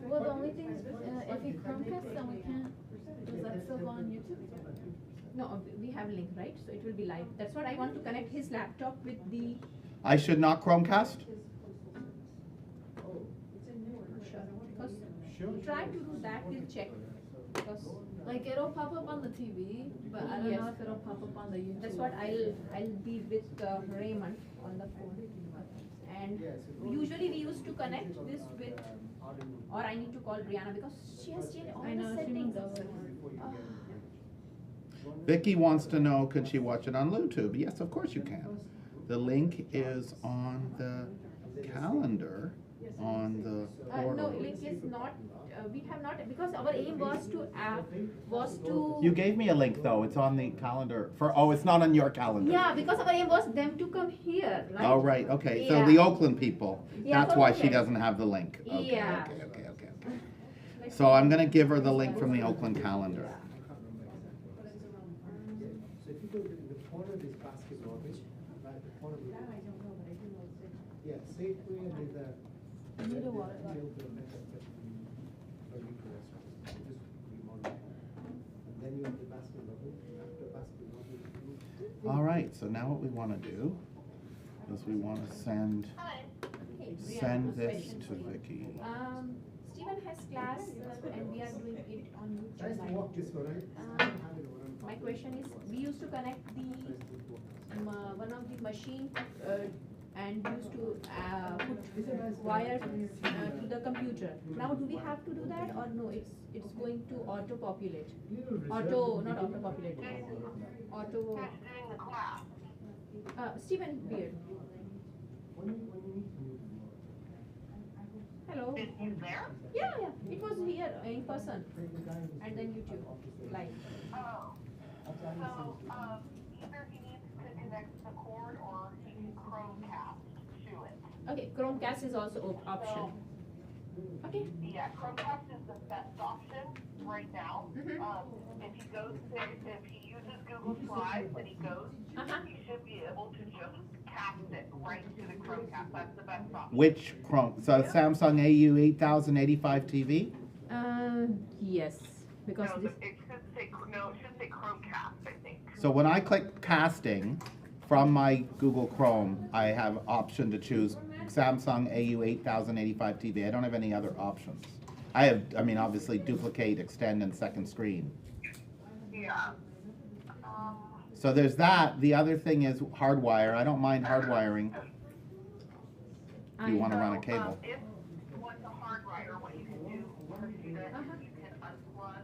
Well, the only thing is, if we Chromecast, then we can't, does that still go on YouTube? No, we have link, right? So it will be live. That's what I want to connect his laptop with the. I should not Chromecast? Because try to do that, we'll check. Because Like it'll pop up on the TV, but I don't know if it'll pop up on the YouTube. that's what I'll be with Raymond on the phone. And usually we used to connect this with, or I need to call Brianna because she has changed all I know, the she settings. moved over. Vicky wants to know, can she watch it on YouTube? Yes, of course you can. The link is on the calendar on the No, portal. link is not, we have not, because our aim was to. You gave me a link though, it's on the calendar for, oh, it's not on your calendar. Yeah, because our aim was them to come here, right? Oh, right, okay, so Yeah. the Oakland people, Yeah, that's for why she Oakland. doesn't have the link. Okay, Yeah. okay. So I'm gonna give her the link from the Oakland calendar. So if you go to the corner of this basket rubbish, right, the corner of yeah, Safeway and there's a. I need a water bottle. And then you have the basket rubbish, after basket rubbish. All right, so now what we wanna do is we wanna send Hey, Brianna, send quick this question to for you. Vicky. Stephen has class and we are doing it on YouTube. Tries to Live. walk this way, right? My question is, we used to connect the one of the machine and used to put wire to the computer. Now, do we have to do that or no? It's going to auto populate. Auto, not auto populate. Auto. Stephen Beard. Hello. Is he there? Yeah, yeah. It was here in person, and then YouTube live. Oh. So, either he needs to connect the cord or he can Chromecast to it. Okay, Chromecast is also option. Okay. Yeah, Chromecast is the best option right now. If he goes to, if he uses Google Slides and he goes, he should be able to just cast it right to the Chromecast. That's the best option. Which Chrome, so Samsung AU 8085 TV? Yes, because No, this. it should say, no, it should say Chromecast, I think. So when I click casting from my Google Chrome, I have option to choose Samsung AU 8085 TV. I don't have any other options. I mean, obviously duplicate, extend, and second screen. Yeah. So there's that. The other thing is hardwire. I don't mind hardwiring. If you want to run a cable. If you want the hardwire, what you can do is you can unplug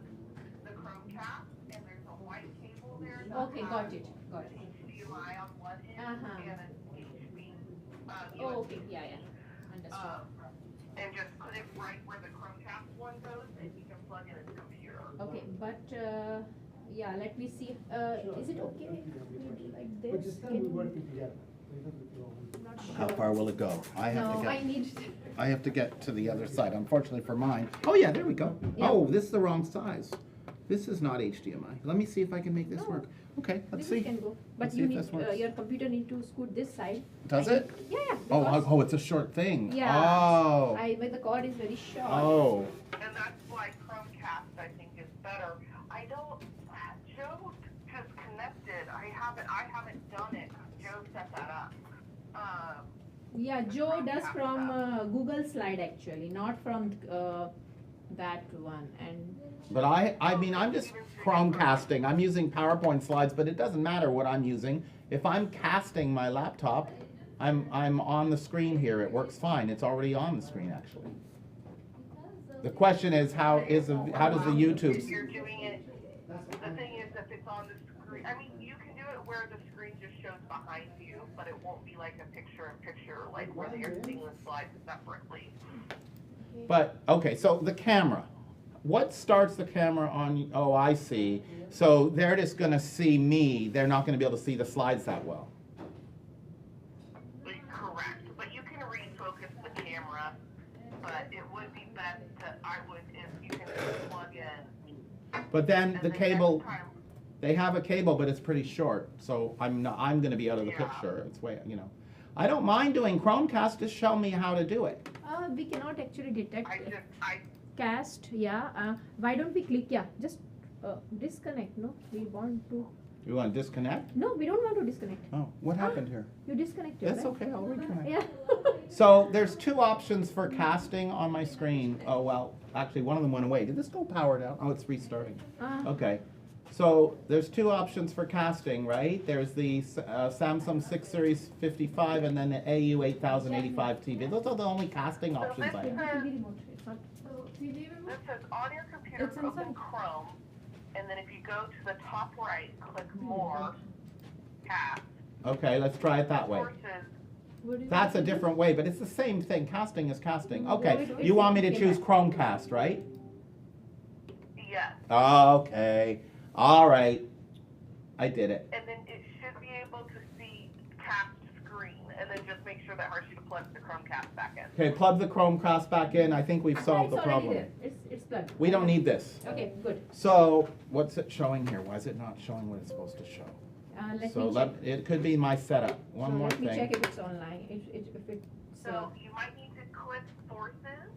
the Chromecast, and there's a white cable there. that Okay, got has it. HDMI on one end and an HB. Oh, okay, yeah. Understood. And just put it right where the Chromecast one goes, and you can plug in a computer. Okay, but yeah, let me see. Is it okay if we do like this? But just tell me working together. Not How sure. far will it go? I have to No, get. I need. I have to get to the other side. Unfortunately for mine. Oh yeah, there we go. Yeah. Oh, this is the wrong size. This is not HDMI. Let me see if I can make this No. work. Okay, let's This see. can go. But Let's see you if need this works. your computer need to scoot this side. Does I it? need- Yeah. Oh, because- oh, it's a short thing. Yeah. Oh. But the cord is very short. Oh. And that's why Chromecast, I think, is better. I don't, Joe just connected. I haven't done it. Joe set that up. Yeah, Joe does from Google Slide actually, not from that one. And But I mean, I'm just Chromecasting. I'm using PowerPoint slides, but it doesn't matter what I'm using. If I'm casting my laptop, I'm on the screen here. It works fine. It's already on the screen actually. The question is how does the YouTube? If you're doing it, the thing is, if it's on the screen, I mean, you can do it where the screen just shows behind you, but it won't be like a picture-in-picture, like where you're seeing the slides separately. But okay, so the camera. What starts the camera on? Oh, I see. So they're just going to see me. They're not going to be able to see the slides that well. Correct, but you can refocus the camera, but it would be best if you can just plug in. But then And the then cable, next time- they have a cable, but it's pretty short. So I'm going to be out of the Yeah. picture. It's way, I don't mind doing Chromecast, just show me how to do it. We cannot actually detect I cast, yeah. Why don't we click, yeah, just disconnect, no? We want to, You want to disconnect? no, we don't want to disconnect. Oh, what happened here? You disconnected, That's right? okay, I'll reconnect. Yeah. So there's two options for casting on my screen. Oh, well, actually one of them went away. Did this go powered out? Oh, it's restarting. Okay. So there's two options for casting, right? There's the Samsung 6 Series 55 and then the AU 8085 TV. Those are the only casting options I have. So TV remote? This says on your computer, It's open inside. Chrome, and then if you go to the top right, click More, Cast, Okay, let's try it that way. Sources, That's a different way, but it's the same thing. Casting is casting. Okay, No, you want me to choose Chromecast, right? yes, Okay. All right. I did it. and then it should be able to see cast screen, and then just make sure that Harshita plugs the Chromecast back in. Okay, plug the Chromecast back in. I think we've solved the It's already problem. there. It's plugged. We don't need this. Okay, good. So, what's it showing here? Why is it not showing what it's supposed to show? Let So me check. it could be my setup. One So more let me check thing. if it's online. If it's So you might need to click Sources.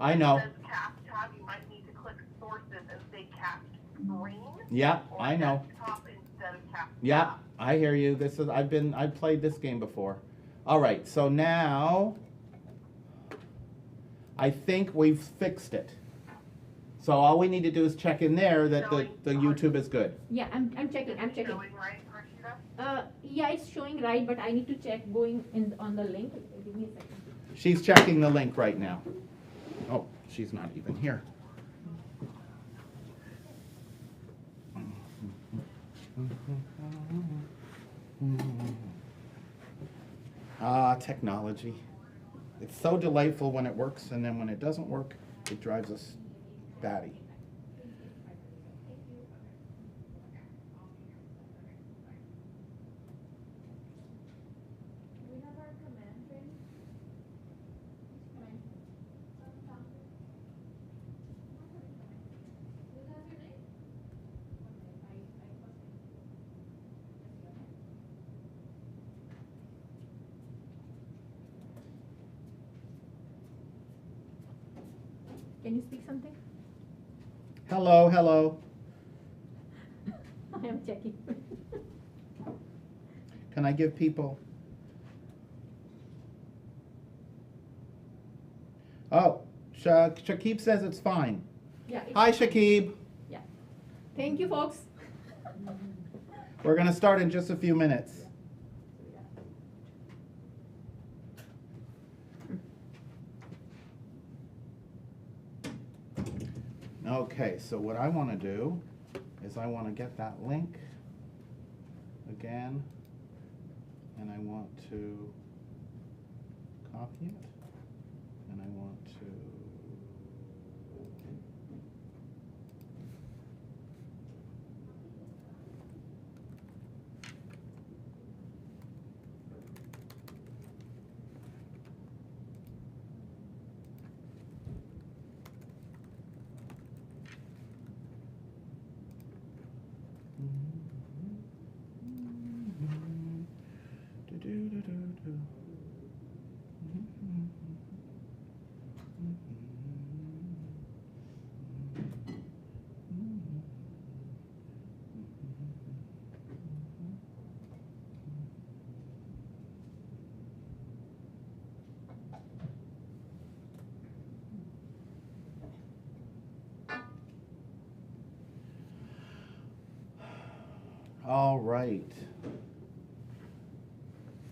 I know. It says Cast tab, you might need to click Sources and say Cast Screen. Yeah, or I know. Desktop instead of Cast Yeah, tab. I hear you. I've played this game before. All right, so now I think we've fixed it. So all we need to do is check in there that the YouTube is good. yeah, I'm checking. I'm checking. Showing right, Harshita? Yeah, it's showing right, but I need to check going in on the link. Give me a second. She's checking the link right now. Oh, she's not even here. Ah, technology. It's so delightful when it works, and then when it doesn't work, it drives us batty. We have our command training. Command. Who has your name? Can you speak something? Hello, hello. I am checking. Can I give people? Oh, Shakib says it's fine. Yeah. it's Hi, fine. Shakib. Yeah. Thank you, folks. We're going to start in just a few minutes. Okay, so what I want to do is I want to get that link again, and I want to copy it, and I want to All right.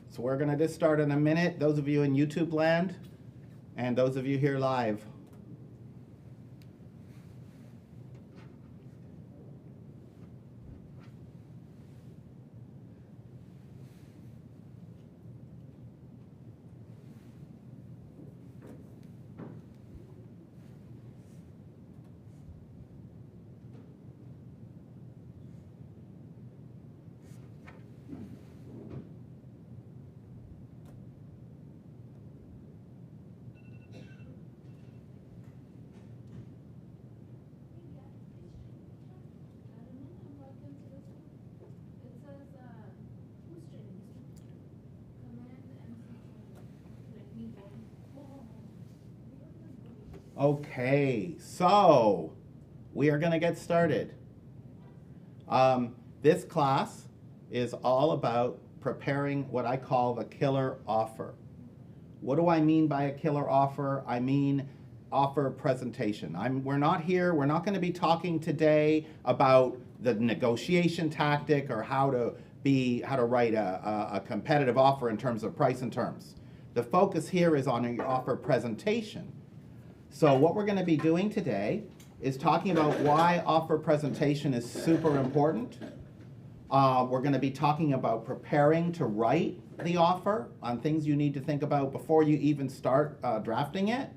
So we're going to just start in a minute, those of you in YouTube land, and those of you here live. Okay, so we are going to get started. This class is all about preparing what I call the killer offer. What do I mean by a killer offer? I mean offer presentation. We're not going to be talking today about the negotiation tactic or how to write a competitive offer in terms of price and terms. The focus here is on your offer presentation. So what we're going to be doing today is talking about why offer presentation is super important. We're going to be talking about preparing to write the offer, on things you need to think about before you even start drafting it.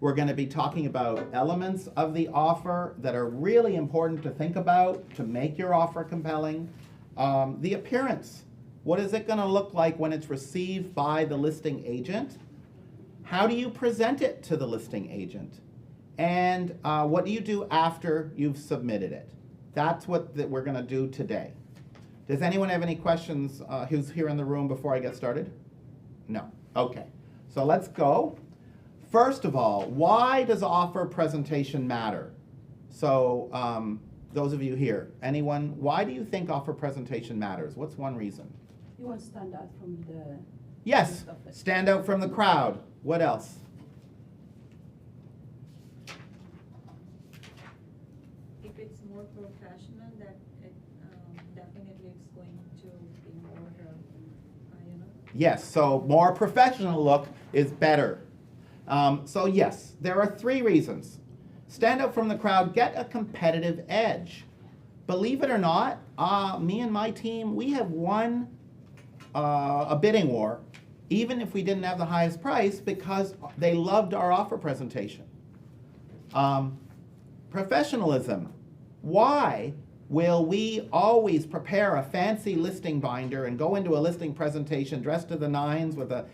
We're going to be talking about elements of the offer that are really important to think about to make your offer compelling. The appearance. What is it going to look like when it's received by the listing agent? How do you present it to the listing agent? And what do you do after you've submitted it? That's what we're going to do today. Does anyone have any questions who's here in the room before I get started? No. Okay. So let's go. First of all, why does offer presentation matter? So those of you here, anyone, why do you think offer presentation matters? What's one reason? You want to stand out from the... Yes, stand out from the crowd. What else? If it's more professional, that it definitely it's going to be more, Yes, so more professional look is better. So yes, there are 3 reasons. Stand out from the crowd, get a competitive edge. Believe it or not, me and my team, we have won a bidding war, even if we didn't have the highest price, because they loved our offer presentation. Professionalism. Why will we always prepare a fancy listing binder and go into a listing presentation dressed to the nines with a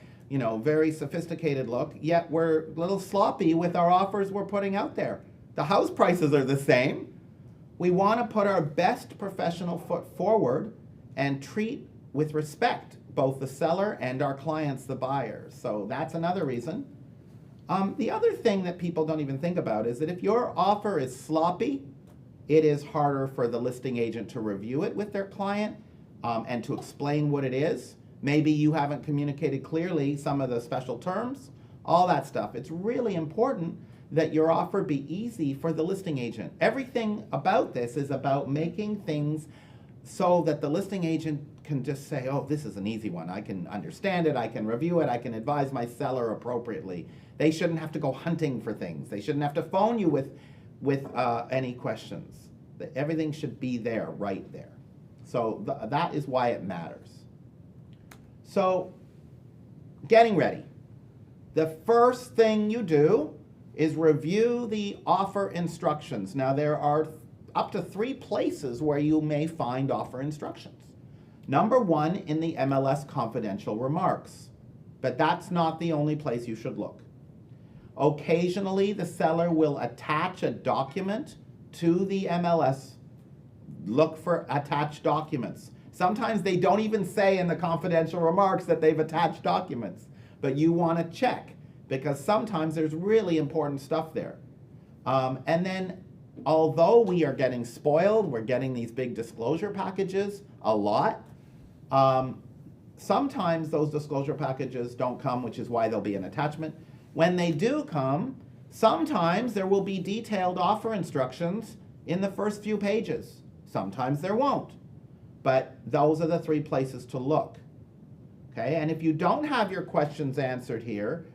very sophisticated look, yet we're a little sloppy with our offers we're putting out there? The house prices are the same. We want to put our best professional foot forward and treat with respect both the seller and our clients, the buyers. So that's another reason. The other thing that people don't even think about is that if your offer is sloppy, it is harder for the listing agent to review it with their client and to explain what it is. Maybe you haven't communicated clearly some of the special terms, all that stuff. It's really important that your offer be easy for the listing agent. Everything about this is about making things so that the listing agent can just say, oh, this is an easy one. I can understand it, I can review it, I can advise my seller appropriately. They shouldn't have to go hunting for things. They shouldn't have to phone you with any questions. Everything should be there, right there. So that is why it matters. So, getting ready. The first thing you do is review the offer instructions. Now, there are up to 3 places where you may find offer instructions. Number 1, in the MLS confidential remarks. But that's not the only place you should look. Occasionally, the seller will attach a document to the MLS. Look for attached documents. Sometimes they don't even say in the confidential remarks that they've attached documents, but you want to check because sometimes there's really important stuff there. And then, although we are getting spoiled, we're getting these big disclosure packages a lot. Sometimes those disclosure packages don't come, which is why there'll be an attachment. When they do come, sometimes there will be detailed offer instructions in the first few pages. Sometimes there won't. But those are the 3 places to look. Okay, and if you don't have your questions answered here,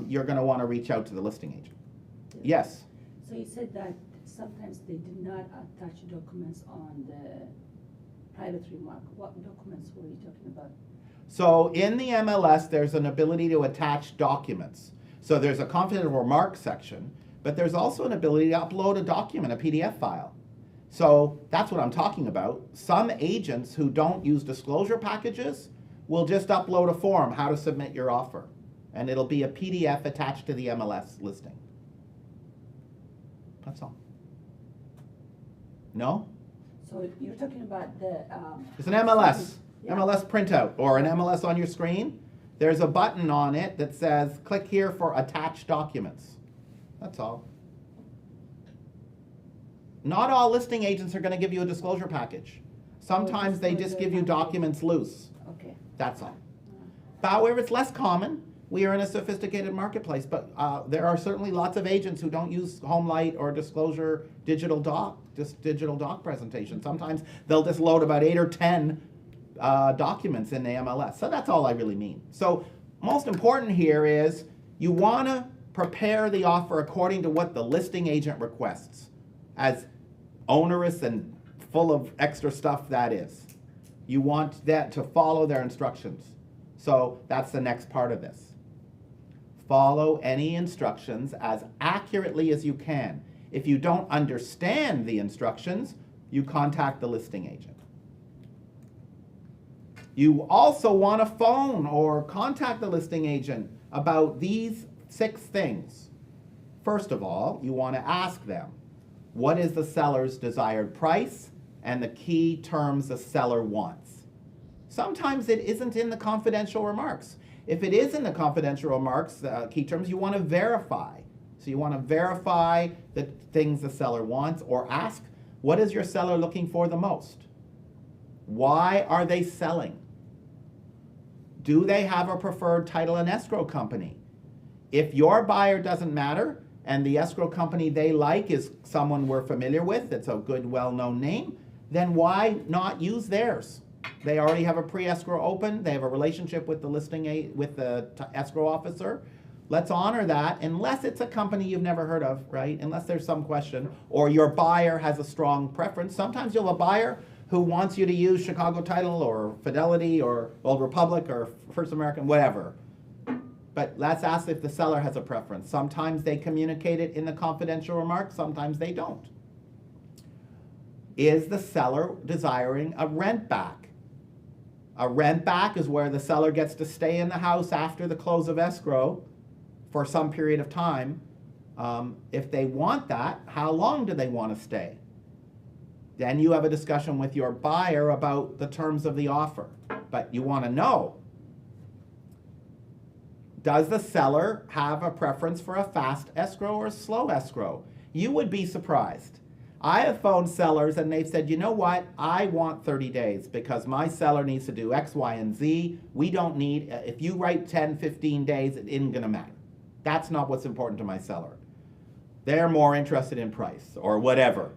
you're going to want to reach out to the listing agent. Yes? So you said that sometimes they did not attach documents on the private remark. What documents were you talking about? So in the MLS, there's an ability to attach documents. So there's a confidential remark section, but there's also an ability to upload a document, a PDF file. So that's what I'm talking about. Some agents who don't use disclosure packages will just upload a form, how to submit your offer. And it'll be a PDF attached to the MLS listing. That's all. No? So you're talking about the... It's an MLS, yeah. MLS printout, or an MLS on your screen. There's a button on it that says, click here for attached documents. That's all. Not all listing agents are going to give you a disclosure package. Sometimes they just give you documents loose. Okay. That's all. However, it's less common. We are in a sophisticated marketplace, but there are certainly lots of agents who don't use HomeLight or disclosure digital doc presentation. Sometimes they'll just load about 8 or 10 documents in the MLS. So that's all I really mean. So most important here is you want to prepare the offer according to what the listing agent requests, as onerous and full of extra stuff that is. You want that to follow their instructions. So that's the next part of this. Follow any instructions as accurately as you can. If you don't understand the instructions, you contact the listing agent. You also want to phone or contact the listing agent about these 6 things. First of all, you want to ask them, what is the seller's desired price and the key terms the seller wants? Sometimes it isn't in the confidential remarks. If it is in the confidential remarks, key terms, you want to verify. So you want to verify the things the seller wants, or ask, what is your seller looking for the most? Why are they selling? Do they have a preferred title and escrow company? If your buyer doesn't matter and the escrow company they like is someone we're familiar with, it's a good, well-known name, then why not use theirs? They already have a pre-escrow open. They have a relationship with the escrow officer. Let's honor that, unless it's a company you've never heard of, right? Unless there's some question, or your buyer has a strong preference. Sometimes you'll have a buyer who wants you to use Chicago Title or Fidelity or Old Republic or First American, whatever. But let's ask if the seller has a preference. Sometimes they communicate it in the confidential remarks, sometimes they don't. Is the seller desiring a rent back? A rent back is where the seller gets to stay in the house after the close of escrow for some period of time. If they want that, how long do they want to stay? Then you have a discussion with your buyer about the terms of the offer. But you want to know, does the seller have a preference for a fast escrow or a slow escrow? You would be surprised. I have phoned sellers and they've said, you know what, I want 30 days because my seller needs to do X, Y, and Z. We don't need, if you write 10, 15 days, it isn't going to matter. That's not what's important to my seller. They're more interested in price or whatever.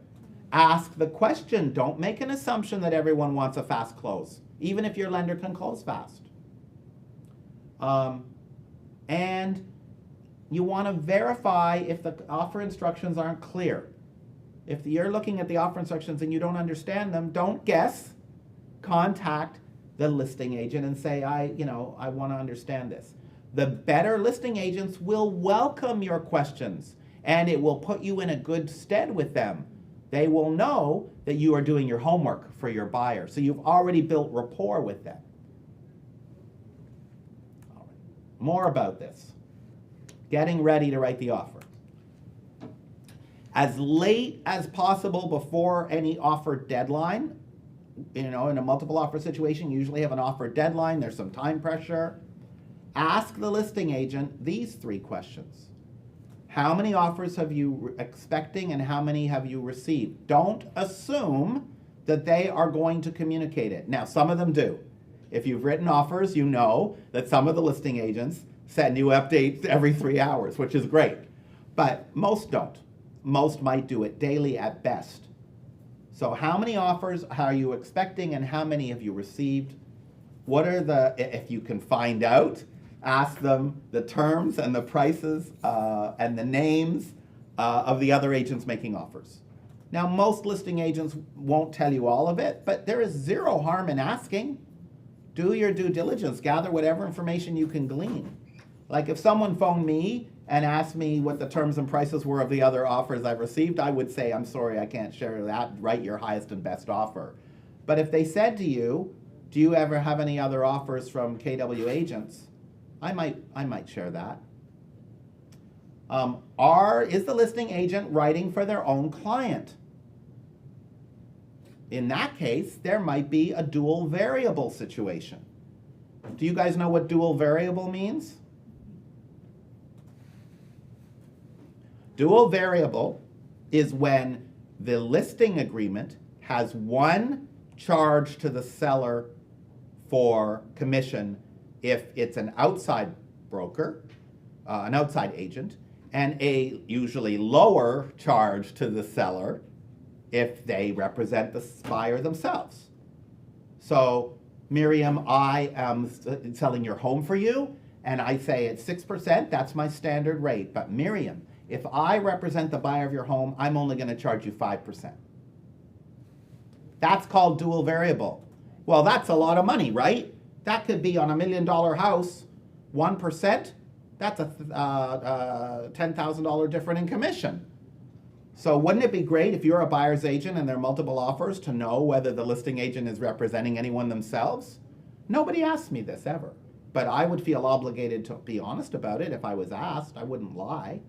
Ask the question. Don't make an assumption that everyone wants a fast close, even if your lender can close fast. And you want to verify if the offer instructions aren't clear. If you're looking at the offer instructions and you don't understand them, don't guess. Contact the listing agent and say, I want to understand this. The better listing agents will welcome your questions, and it will put you in a good stead with them. They will know that you are doing your homework for your buyer, so you've already built rapport with them. All right. More about this. Getting ready to write the offer. As late as possible before any offer deadline. In a multiple offer situation, you usually have an offer deadline. There's some time pressure. Ask the listing agent these 3 questions. How many offers have you expecting and how many have you received? Don't assume that they are going to communicate it. Now, some of them do. If you've written offers, you know that some of the listing agents send you updates every 3 hours, which is great. But most don't. Most might do it daily at best. So how many offers are you expecting and how many have you received? What are if you can find out, ask them the terms and the prices and the names of the other agents making offers. Now, most listing agents won't tell you all of it, but there is zero harm in asking. Do your due diligence, gather whatever information you can glean. Like if someone phoned me and asked me what the terms and prices were of the other offers I've received, I would say, I'm sorry, I can't share that, write your highest and best offer. But if they said to you, do you ever have any other offers from KW agents? I might share that. Is the listing agent writing for their own client? In that case, there might be a dual variable situation. Do you guys know what dual variable means? Dual variable is when the listing agreement has one charge to the seller for commission if it's an outside broker, an outside agent, and a usually lower charge to the seller if they represent the buyer themselves. So, Miriam, I am selling your home for you, and I say it's 6%, that's my standard rate. But Miriam, if I represent the buyer of your home, I'm only going to charge you 5%. That's called dual variable. Well, that's a lot of money, right? That could be on $1 million house, 1%, that's a $10,000 difference in commission. So wouldn't it be great if you're a buyer's agent and there are multiple offers to know whether the listing agent is representing anyone themselves? Nobody asked me this ever, but I would feel obligated to be honest about it if I was asked. I wouldn't lie.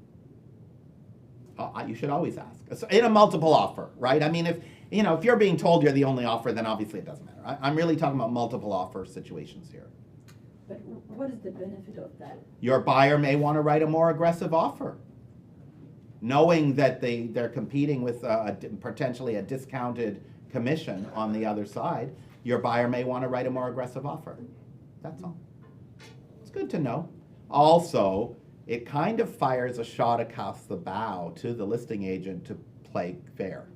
You should always ask. In a multiple offer, right? I mean, if you're being told you're the only offer, then obviously it doesn't matter. I'm really talking about multiple offer situations here. But what is the benefit of that? Your buyer may want to write a more aggressive offer, knowing that they're competing with potentially a discounted commission on the other side. Your buyer may want to write a more aggressive offer. That's all. It's good to know. Also, it kind of fires a shot across the bow to the listing agent to play fair,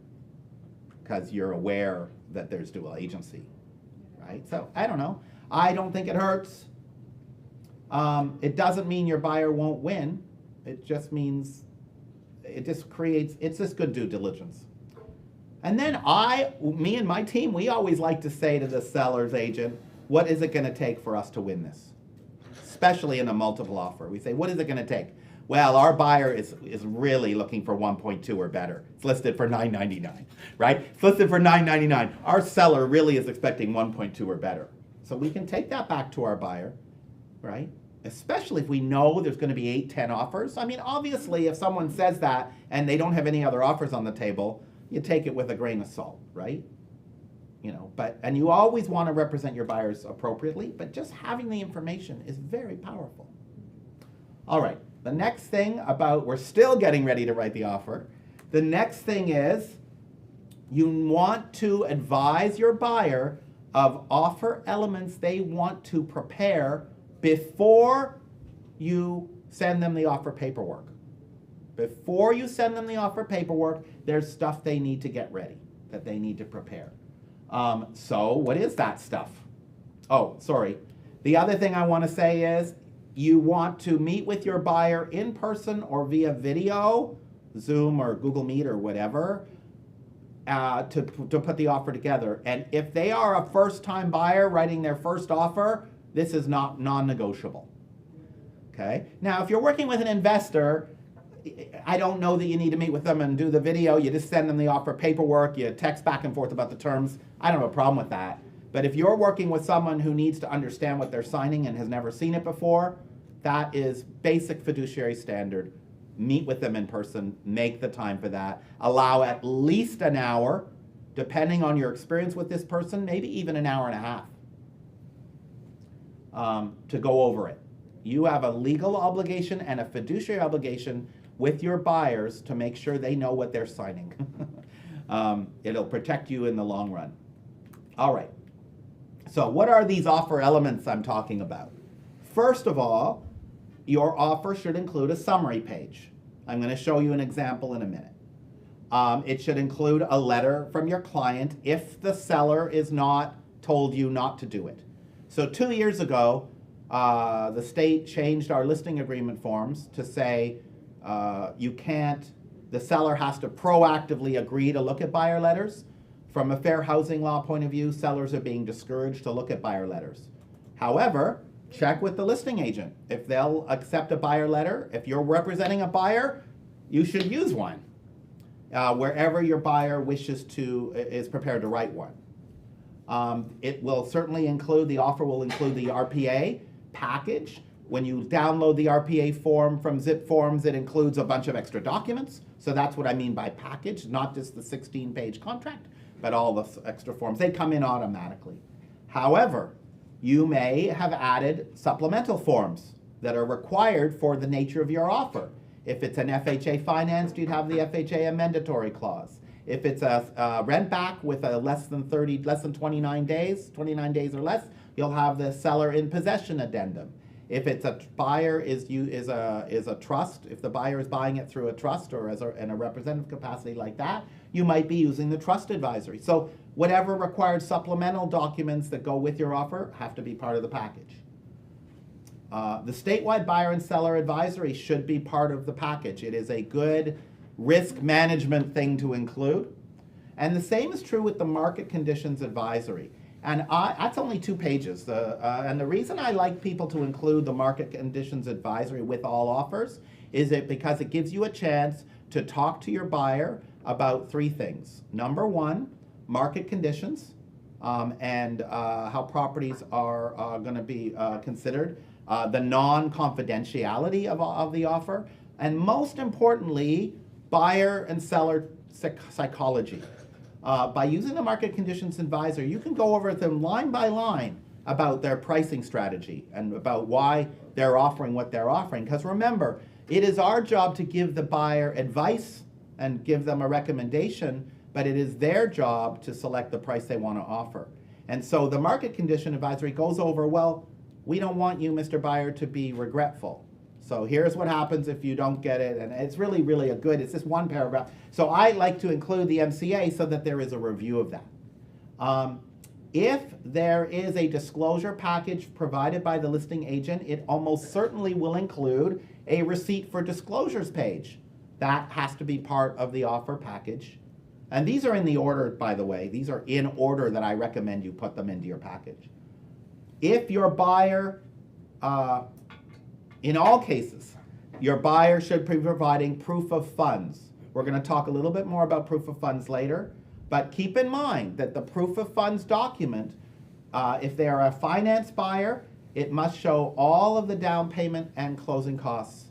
because you're aware that there's dual agency, right? So I don't know. I don't think it hurts. It doesn't mean your buyer won't win. It just means it's just good due diligence. And then me and my team, we always like to say to the seller's agent, what is it going to take for us to win this? Especially in a multiple offer. We say, what is it going to take? Well, our buyer is really looking for 1.2 or better. It's listed for $9.99, right? It's listed for $9.99. Our seller really is expecting 1.2 or better. So we can take that back to our buyer, right? Especially if we know there's going to be 8, 10 offers. I mean, obviously, if someone says that and they don't have any other offers on the table, you take it with a grain of salt, right? And you always want to represent your buyers appropriately, but just having the information is very powerful. All right, the next thing we're still getting ready to write the offer. The next thing is you want to advise your buyer of offer elements they want to prepare before you send them the offer paperwork. Before you send them the offer paperwork, there's stuff they need to get ready, that they need to prepare. So what is that stuff? Oh, sorry. The other thing I want to say is you want to meet with your buyer in person or via video, Zoom or Google Meet or whatever, to put the offer together. And if they are a first-time buyer writing their first offer, this is not non-negotiable. Okay? Now, if you're working with an investor, I don't know that you need to meet with them and do the video. You just send them the offer paperwork. You text back and forth about the terms. I don't have a problem with that. But if you're working with someone who needs to understand what they're signing and has never seen it before, that is basic fiduciary standard. Meet with them in person. Make the time for that. Allow at least an hour, depending on your experience with this person, maybe even an hour and a half to go over it. You have a legal obligation and a fiduciary obligation with your buyers to make sure they know what they're signing. It'll protect you in the long run. All right. So what are these offer elements I'm talking about? First of all, your offer should include a summary page. I'm going to show you an example in a minute. It should include a letter from your client if the seller is not told you not to do it. So 2 years ago, the state changed our listing agreement forms to say the seller has to proactively agree to look at buyer letters. From a fair housing law point of view, sellers are being discouraged to look at buyer letters. However, check with the listing agent. If they'll accept a buyer letter, if you're representing a buyer, you should use one. Wherever your buyer is prepared to write one. It will certainly include, the offer will include the RPA package. When you download the RPA form from Zip Forms, it includes a bunch of extra documents. So that's what I mean by package, not just the 16-page contract, but all the extra forms. They come in automatically. However, you may have added supplemental forms that are required for the nature of your offer. If it's an FHA financed, you'd have the FHA amendatory clause. If it's a rent back with a less than 29 days or less, you'll have the seller in possession addendum. If it's a buyer is a trust, if the buyer is buying it through a trust or in a representative capacity like that, you might be using the trust advisory. So whatever required supplemental documents that go with your offer have to be part of the package. The statewide buyer and seller advisory should be part of the package. It is a good risk management thing to include. And the same is true with the market conditions advisory. And that's only 2 pages. And the reason I like people to include the market conditions advisory with all offers is because it gives you a chance to talk to your buyer about 3 things. Number 1, market conditions and how properties are going to be considered, the non-confidentiality of the offer, and most importantly, buyer and seller psychology. By using the market conditions advisor, you can go over them line by line about their pricing strategy and about why they're offering what they're offering. Because remember, it is our job to give the buyer advice and give them a recommendation, but it is their job to select the price they want to offer. And so the market condition advisory goes over, well, we don't want you, Mr. Buyer, to be regretful. So here's what happens if you don't get it, and it's really, really it's just 1 paragraph. So I like to include the MCA so that there is a review of that. If there is a disclosure package provided by the listing agent, it almost certainly will include a receipt for disclosures page. That has to be part of the offer package. And these are in the order, by the way. These are in order that I recommend you put them into your package. If your buyer, in all cases, your buyer should be providing proof of funds. We're going to talk a little bit more about proof of funds later, but keep in mind that the proof of funds document, if they are a finance buyer, it must show all of the down payment and closing costs.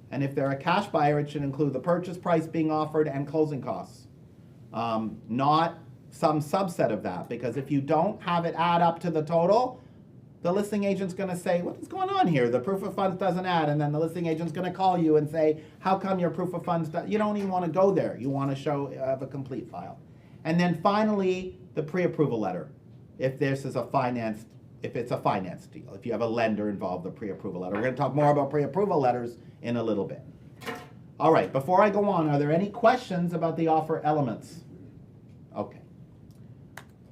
And if they're a cash buyer, it should include the purchase price being offered and closing costs, not some subset of that, because if you don't have it add up to the total, the listing agent's going to say, what is going on here? The proof of funds doesn't add, and then the listing agent's going to call you and say, how come your proof of funds, you don't even want to go there. You want to show a complete file. And then finally, the pre-approval letter. If this is if it's a finance deal, if you have a lender involved, the pre-approval letter. We're going to talk more about pre-approval letters in a little bit. All right, before I go on, are there any questions about the offer elements? Okay.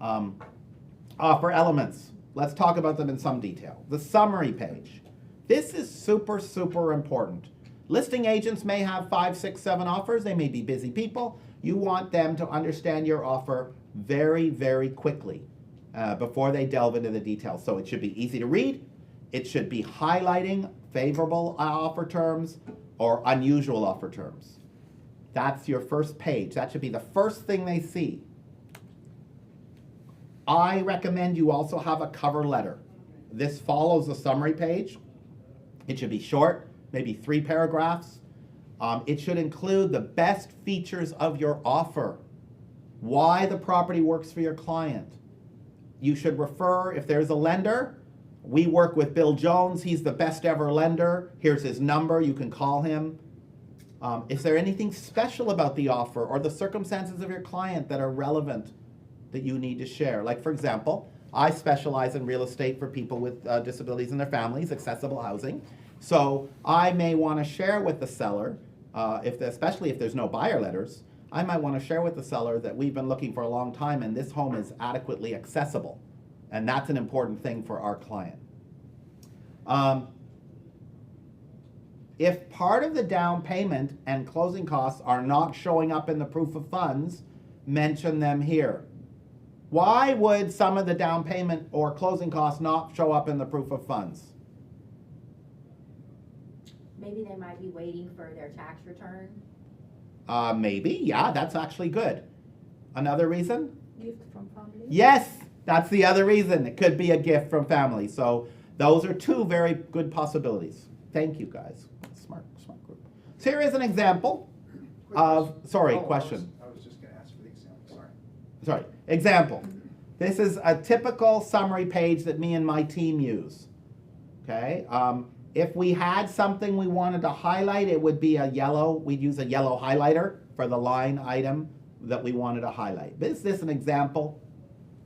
Offer elements. Let's talk about them in some detail. The summary page. This is super, super important. Listing agents may have 5, 6, 7 offers. They may be busy people. You want them to understand your offer very, very quickly before they delve into the details. So it should be easy to read. It should be highlighting favorable offer terms or unusual offer terms. That's your first page. That should be the first thing they see. I recommend you also have a cover letter. This follows the summary page. It should be short, maybe 3 paragraphs. It should include the best features of your offer, why the property works for your client. You should refer, if there's a lender, we work with Bill Jones. He's the best ever lender. Here's his number. You can call him. Is there anything special about the offer or the circumstances of your client that are relevant that you need to share? Like, for example, I specialize in real estate for people with disabilities and their families, accessible housing. So I may want to share with the seller, especially if there's no buyer letters, I might want to share with the seller that we've been looking for a long time and this home is adequately accessible. And that's an important thing for our client. If part of the down payment and closing costs are not showing up in the proof of funds, mention them here. Why would some of the down payment or closing costs not show up in the proof of funds? Maybe they might be waiting for their tax return. Maybe, yeah, that's actually good. Another reason? Gift from family. Yes, that's the other reason. It could be a gift from family. So those are 2 very good possibilities. Thank you, guys. Smart group. So here is an example of, question. I was just going to ask for the example, Sorry, example. This is a typical summary page that me and my team use. Okay, If we had something we wanted to highlight, it would be a yellow. We'd use a yellow highlighter for the line item that we wanted to highlight. Is this an example?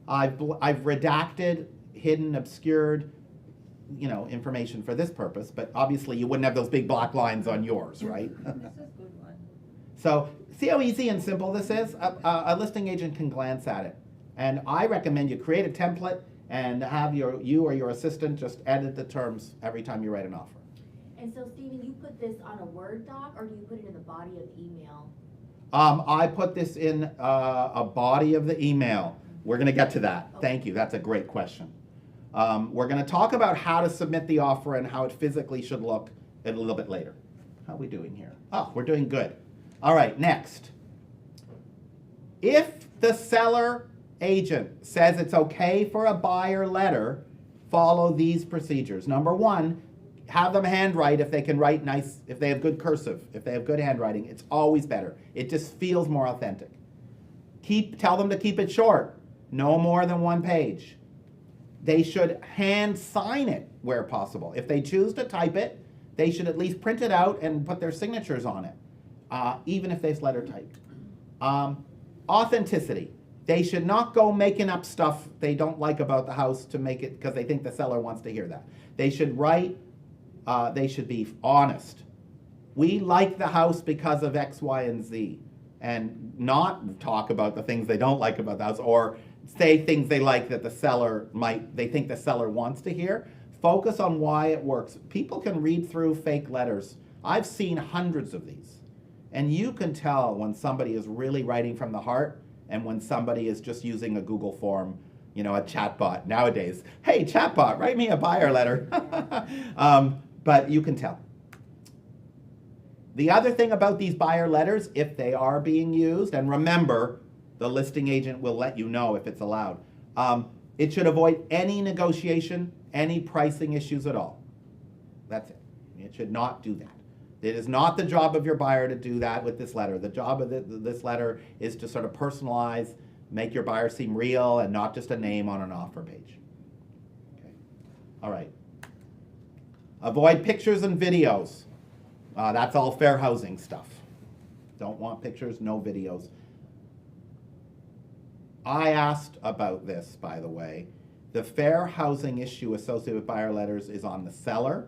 I've redacted, hidden, obscured, information for this purpose, but obviously you wouldn't have those big black lines on yours, right? This is good one. So see how easy and simple this is? A listing agent can glance at it. And I recommend you create a template and have you or your assistant just edit the terms every time you write an offer. And so, Stephen, you put this on a Word doc, or do you put it in the body of the email? I put this in a body of the email. We're going to get to that. Okay. Thank you. That's a great question. We're going to talk about how to submit the offer and how it physically should look a little bit later. How are we doing here? Oh, we're doing good. All right, next. If the seller agent says it's okay for a buyer letter, follow these procedures. Number one, have them handwrite if they can write nice, if they have good cursive, if they have good handwriting. It's always better. It just feels more authentic. Tell them to keep it short, no more than 1 page. They should hand sign it where possible. If they choose to type it, they should at least print it out and put their signatures on it, even if they've letter typed. Authenticity. They should not go making up stuff they don't like about the house to make it because they think the seller wants to hear that. They should write, they should be honest. We like the house because of X, Y, and Z, and not talk about the things they don't like about the house or say things they like that they think the seller wants to hear. Focus on why it works. People can read through fake letters. I've seen hundreds of these, and you can tell when somebody is really writing from the heart and when somebody is just using a Google form, a chatbot nowadays. Hey, chatbot, write me a buyer letter. But you can tell. The other thing about these buyer letters, if they are being used, and remember, the listing agent will let you know if it's allowed, it should avoid any negotiation, any pricing issues at all. That's it. It should not do that. It is not the job of your buyer to do that with this letter. The job of this letter is to sort of personalize, make your buyer seem real and not just a name on an offer page. Okay. All right. Avoid pictures and videos. That's all fair housing stuff. Don't want pictures, no videos. I asked about this, by the way. The fair housing issue associated with buyer letters is on the seller,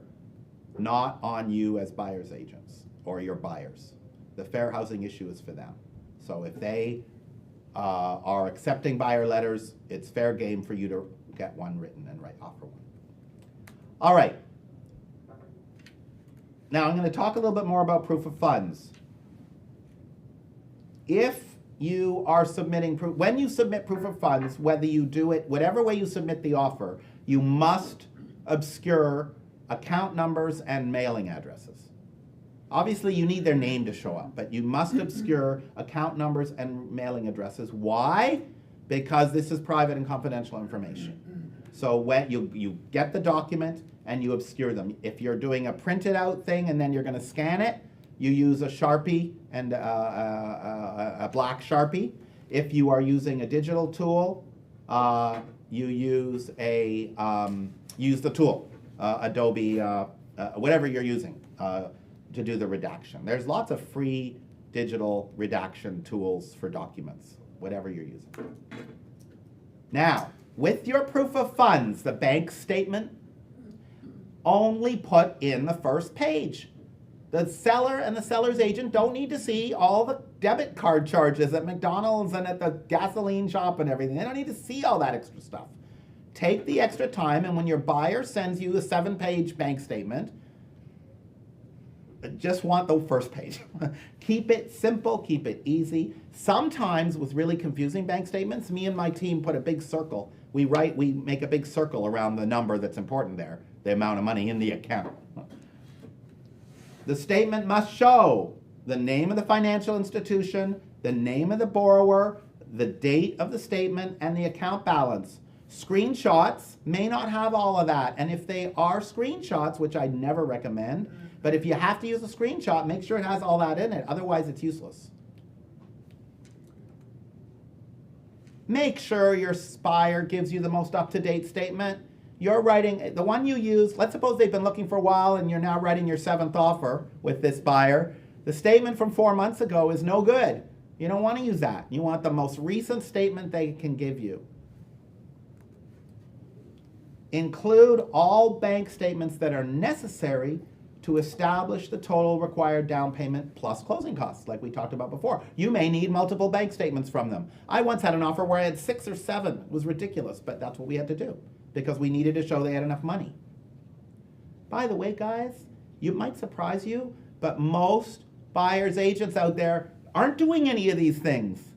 not on you as buyer's agents or your buyers. The fair housing issue is for them. So if they are accepting buyer letters, it's fair game for you to get one written and offer one. All right. Now I'm going to talk a little bit more about proof of funds. If you are submitting proof, when you submit proof of funds, whether you do it, whatever way you submit the offer, you must obscure account numbers and mailing addresses. Obviously, you need their name to show up, but you must obscure account numbers and mailing addresses. Why? Because this is private and confidential information. So when you get the document and you obscure them. If you're doing a printed out thing and then you're going to scan it, you use a Sharpie and a black Sharpie. If you are using a digital tool, you use the tool. Adobe, whatever you're using to do the redaction. There's lots of free digital redaction tools for documents, whatever you're using. Now, with your proof of funds, the bank statement, only put in the first page. The seller and the seller's agent don't need to see all the debit card charges at McDonald's and at the gasoline shop and everything. They don't need to see all that extra stuff. Take the extra time, and when your buyer sends you a 7-page bank statement, just want the first page. Keep it simple, keep it easy. Sometimes with really confusing bank statements, me and my team put a big circle. We make a big circle around the number that's important there, the amount of money in the account. The statement must show the name of the financial institution, the name of the borrower, the date of the statement, and the account balance. Screenshots may not have all of that, and if they are screenshots, which I never recommend, but if you have to use a screenshot, make sure it has all that in it, otherwise it's useless. Make sure your buyer gives you the most up-to-date statement. you're writing, the one you use, let's suppose they've been looking for a while and you're now writing your 7th offer with this buyer. The statement from 4 months ago is no good. You don't want to use that. You want the most recent statement they can give you. Include all bank statements that are necessary to establish the total required down payment plus closing costs, like we talked about before. You may need multiple bank statements from them. I once had an offer where I had 6 or 7. It was ridiculous, but that's what we had to do because we needed to show they had enough money. By the way, guys, it might surprise you, but most buyers agents out there aren't doing any of these things.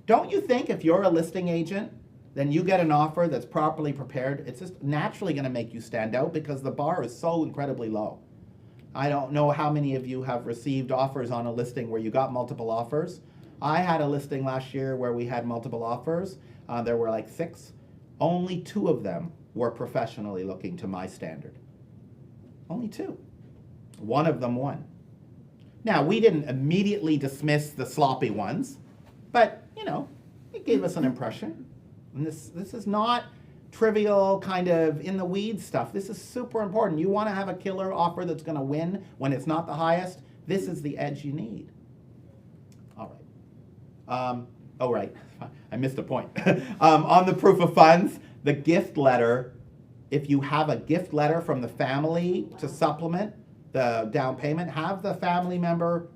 Don't you think if you're a listing agent, then you get an offer that's properly prepared, it's just naturally going to make you stand out because the bar is so incredibly low. I don't know how many of you have received offers on a listing where you got multiple offers. I had a listing last year where we had multiple offers. There were like 6. Only 2 of them were professionally looking to my standard. Only 2. One of them won. Now, we didn't immediately dismiss the sloppy ones, but, you know, it gave us an impression. And this is not trivial kind of in the weeds stuff. This is super important. You want to have a killer offer that's going to win when it's not the highest. This is the edge you need. All right. Oh, right. I missed a point. On the proof of funds, the gift letter, if you have a gift letter from the family to supplement the down payment, have the family member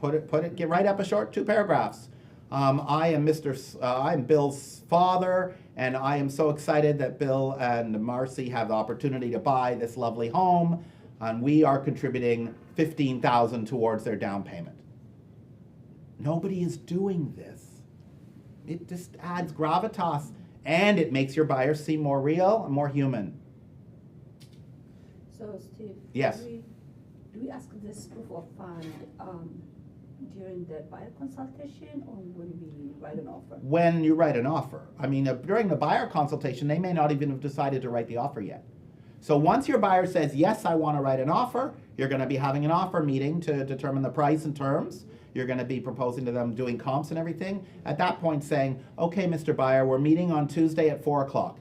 write up a short 2 paragraphs. I'm Bill's father, and I am so excited that Bill and Marcy have the opportunity to buy this lovely home, and we are contributing $15,000 towards their down payment. Nobody is doing this. It just adds gravitas, and it makes your buyer seem more real and more human. So, Steve, Yes. do we ask this proof of fund during the buyer consultation or when we write an offer? When you write an offer. I mean, during the buyer consultation, they may not even have decided to write the offer yet. So once your buyer says, yes, I want to write an offer, you're going to be having an offer meeting to determine the price and terms. You're going to be proposing to them doing comps and everything. At that point saying, okay, Mr. Buyer, we're meeting on Tuesday at 4 o'clock.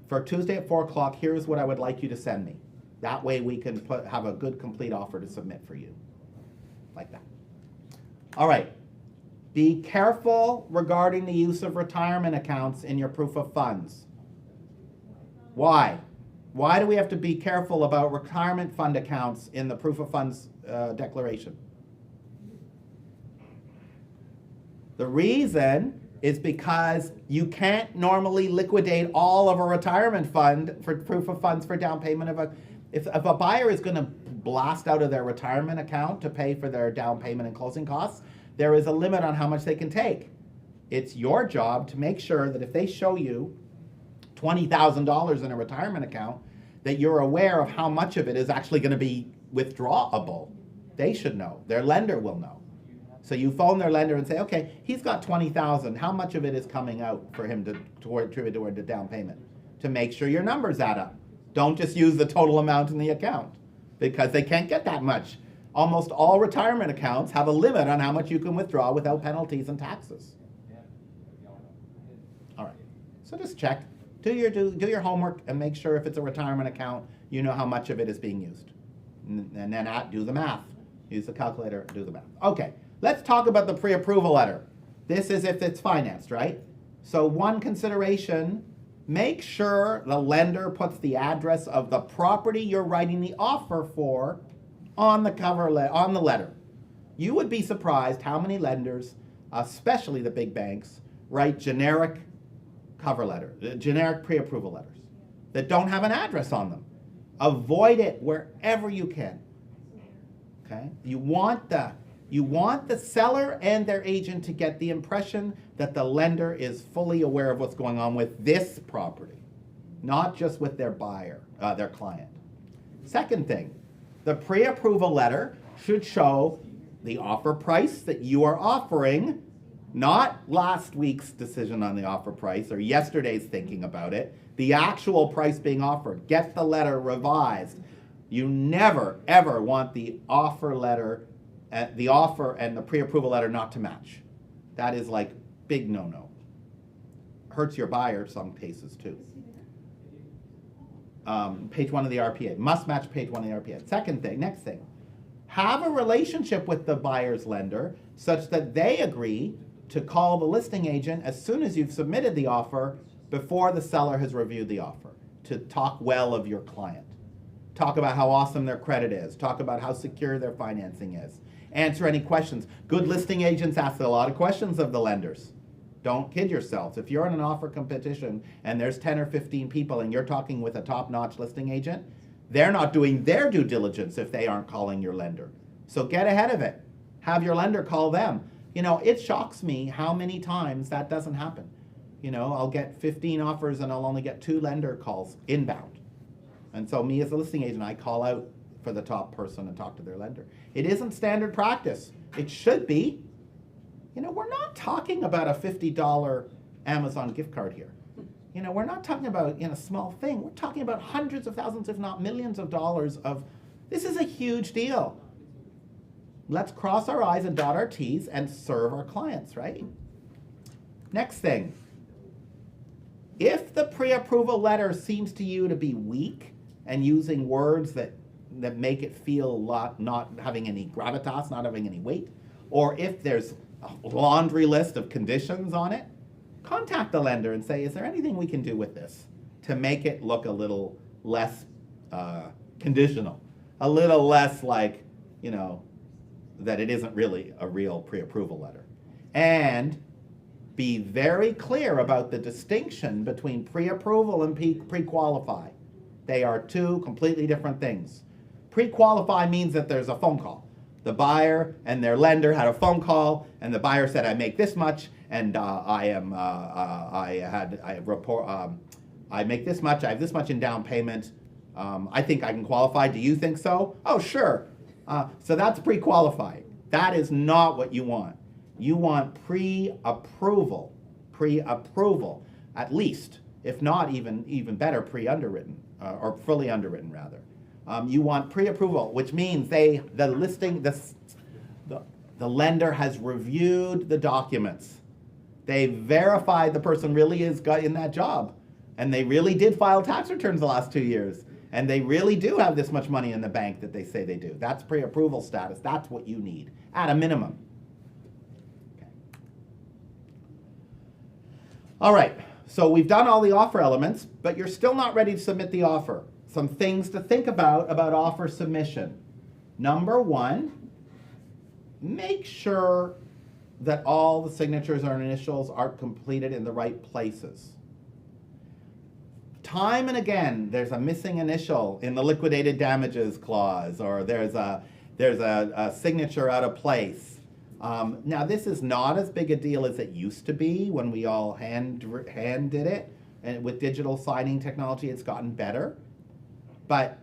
For Tuesday at 4 o'clock, here's what I would like you to send me. That way we can have a good, complete offer to submit for you. Like that. All right. Be careful regarding the use of retirement accounts in your proof of funds. Why? Why do we have to be careful about retirement fund accounts in the proof of funds declaration? The reason is because you can't normally liquidate all of a retirement fund for proof of funds for down payment of a... If a buyer is going to blast out of their retirement account to pay for their down payment and closing costs, there is a limit on how much they can take. It's your job to make sure that if they show you $20,000 in a retirement account, that you're aware of how much of it is actually going to be withdrawable. They should know. Their lender will know. So you phone their lender and say, okay, he's got $20,000. How much of it is coming out for him to attribute toward the down payment? To make sure your numbers add up. Don't just use the total amount in the account because they can't get that much. Almost all retirement accounts have a limit on how much you can withdraw without penalties and taxes. All right, so just check. Do your homework and make sure if it's a retirement account, you know how much of it is being used. And then do the math. Use the calculator, do the math. Okay, let's talk about the pre-approval letter. This is if it's financed, right? So one consideration, make sure the lender puts the address of the property you're writing the offer for on the on the letter. You would be surprised how many lenders, especially the big banks, write generic cover letter, generic pre-approval letters that don't have an address on them. Avoid it wherever you can. Okay? You want the seller and their agent to get the impression that the lender is fully aware of what's going on with this property, not just with their buyer, their client. Second thing, the pre-approval letter should show the offer price that you are offering, not last week's decision on the offer price or yesterday's thinking about it, the actual price being offered. Get the letter revised. You never, ever want the offer letter, the offer and the pre-approval letter not to match. That is like big no-no. Hurts your buyer in some cases too. page 1 of the RPA. Must match page 1 of the RPA. Second thing, next thing. Have a relationship with the buyer's lender such that they agree to call the listing agent as soon as you've submitted the offer before the seller has reviewed the offer, to talk well of your client. Talk about how awesome their credit is. Talk about how secure their financing is. Answer any questions. Good listing agents ask a lot of questions of the lenders. Don't kid yourselves. If you're in an offer competition and there's 10 or 15 people and you're talking with a top-notch listing agent, they're not doing their due diligence if they aren't calling your lender. So get ahead of it. Have your lender call them. You know, it shocks me how many times that doesn't happen. You know, I'll get 15 offers and I'll only get 2 lender calls inbound. And so me as a listing agent, I call out for the top person and talk to their lender. It isn't standard practice. It should be. You know, we're not talking about a $50 Amazon gift card here. You know, we're not talking about, you know, a small thing. We're talking about hundreds of thousands, if not millions of dollars of, this is a huge deal. Let's cross our I's and dot our T's and serve our clients, right? Next thing. If the pre-approval letter seems to you to be weak and using words that make it feel not having any gravitas, not having any weight, or if there's a laundry list of conditions on it, contact the lender and say, is there anything we can do with this to make it look a little less conditional, a little less like, you know, that it isn't really a real pre-approval letter. And be very clear about the distinction between pre-approval and pre-qualify. They are 2 completely different things. Pre-qualify means that there's a phone call. The buyer and their lender had a phone call, and the buyer said, I make this much, and I make this much, I have this much in down payment. I think I can qualify. Do you think so? Oh, sure. So that's pre-qualifying. That is not what you want. You want pre-approval, at least, if not even better, pre-underwritten, or fully underwritten rather. You want pre-approval, which means the lender has reviewed the documents. They verified the person really is in that job, and they really did file tax returns the last 2 years, and they really do have this much money in the bank that they say they do. That's pre-approval status. That's what you need, at a minimum. Okay. All right, so we've done all the offer elements, but you're still not ready to submit the offer. Some things to think about offer submission. Number 1, make sure that all the signatures or initials are completed in the right places. Time and again, there's a missing initial in the liquidated damages clause, or there's a signature out of place. Now, this is not as big a deal as it used to be when we all hand did it, and with digital signing technology, it's gotten better. But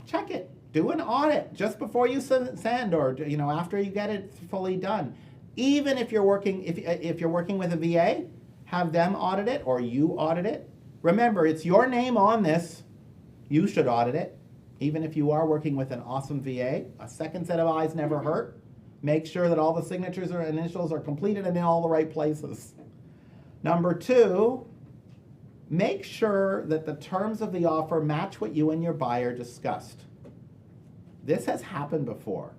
check it. Do an audit just before you send, or after you get it fully done. Even if you're working, if you're working with a VA, have them audit it or you audit it. Remember, it's your name on this. You should audit it. Even if you are working with an awesome VA, a second set of eyes never hurt. Make sure that all the signatures or initials are completed and in all the right places. Number 2, make sure that the terms of the offer match what you and your buyer discussed. This has happened before,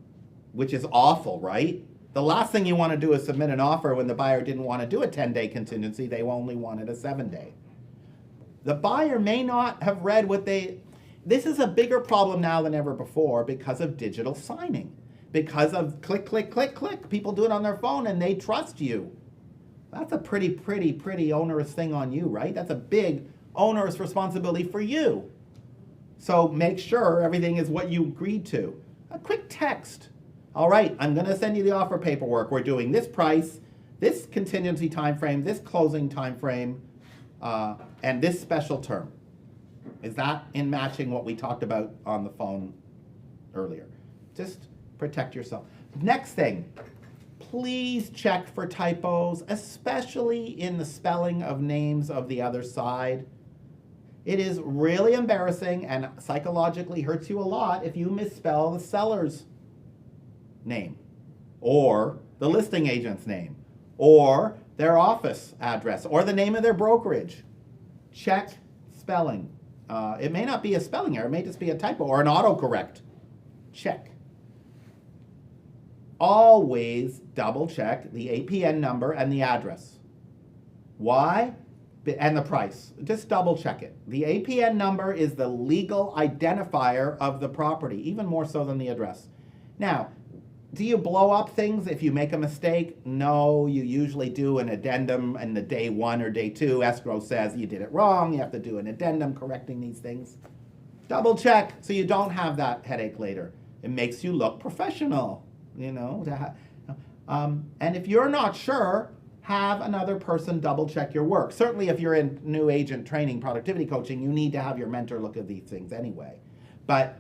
which is awful, right? The last thing you want to do is submit an offer when the buyer didn't want to do a 10-day contingency, they only wanted a 7-day. The buyer may not have read what this is a bigger problem now than ever before because of digital signing, because of click, click, click, click. People do it on their phone and they trust you. That's a pretty onerous thing on you, right? That's a big onerous responsibility for you. So make sure everything is what you agreed to. A quick text. All right, I'm going to send you the offer paperwork. We're doing this price, this contingency time frame, this closing time frame, and this special term. Is that in matching what we talked about on the phone earlier? Just protect yourself. Next thing, please check for typos, especially in the spelling of names of the other side. It is really embarrassing and psychologically hurts you a lot if you misspell the seller's name, or the listing agent's name, or their office address, or the name of their brokerage. Check spelling. It may not be a spelling error, it may just be a typo or an autocorrect. Check. Always double check the APN number and the address. Why? And the price. Just double check it. The APN number is the legal identifier of the property, even more so than the address. Now, do you blow up things if you make a mistake? No, you usually do an addendum in the day 1 or day 2. Escrow says you did it wrong. You have to do an addendum correcting these things. Double check so you don't have that headache later. It makes you look professional, you know. And if you're not sure, have another person double check your work. Certainly if you're in new agent training, productivity coaching, you need to have your mentor look at these things anyway. But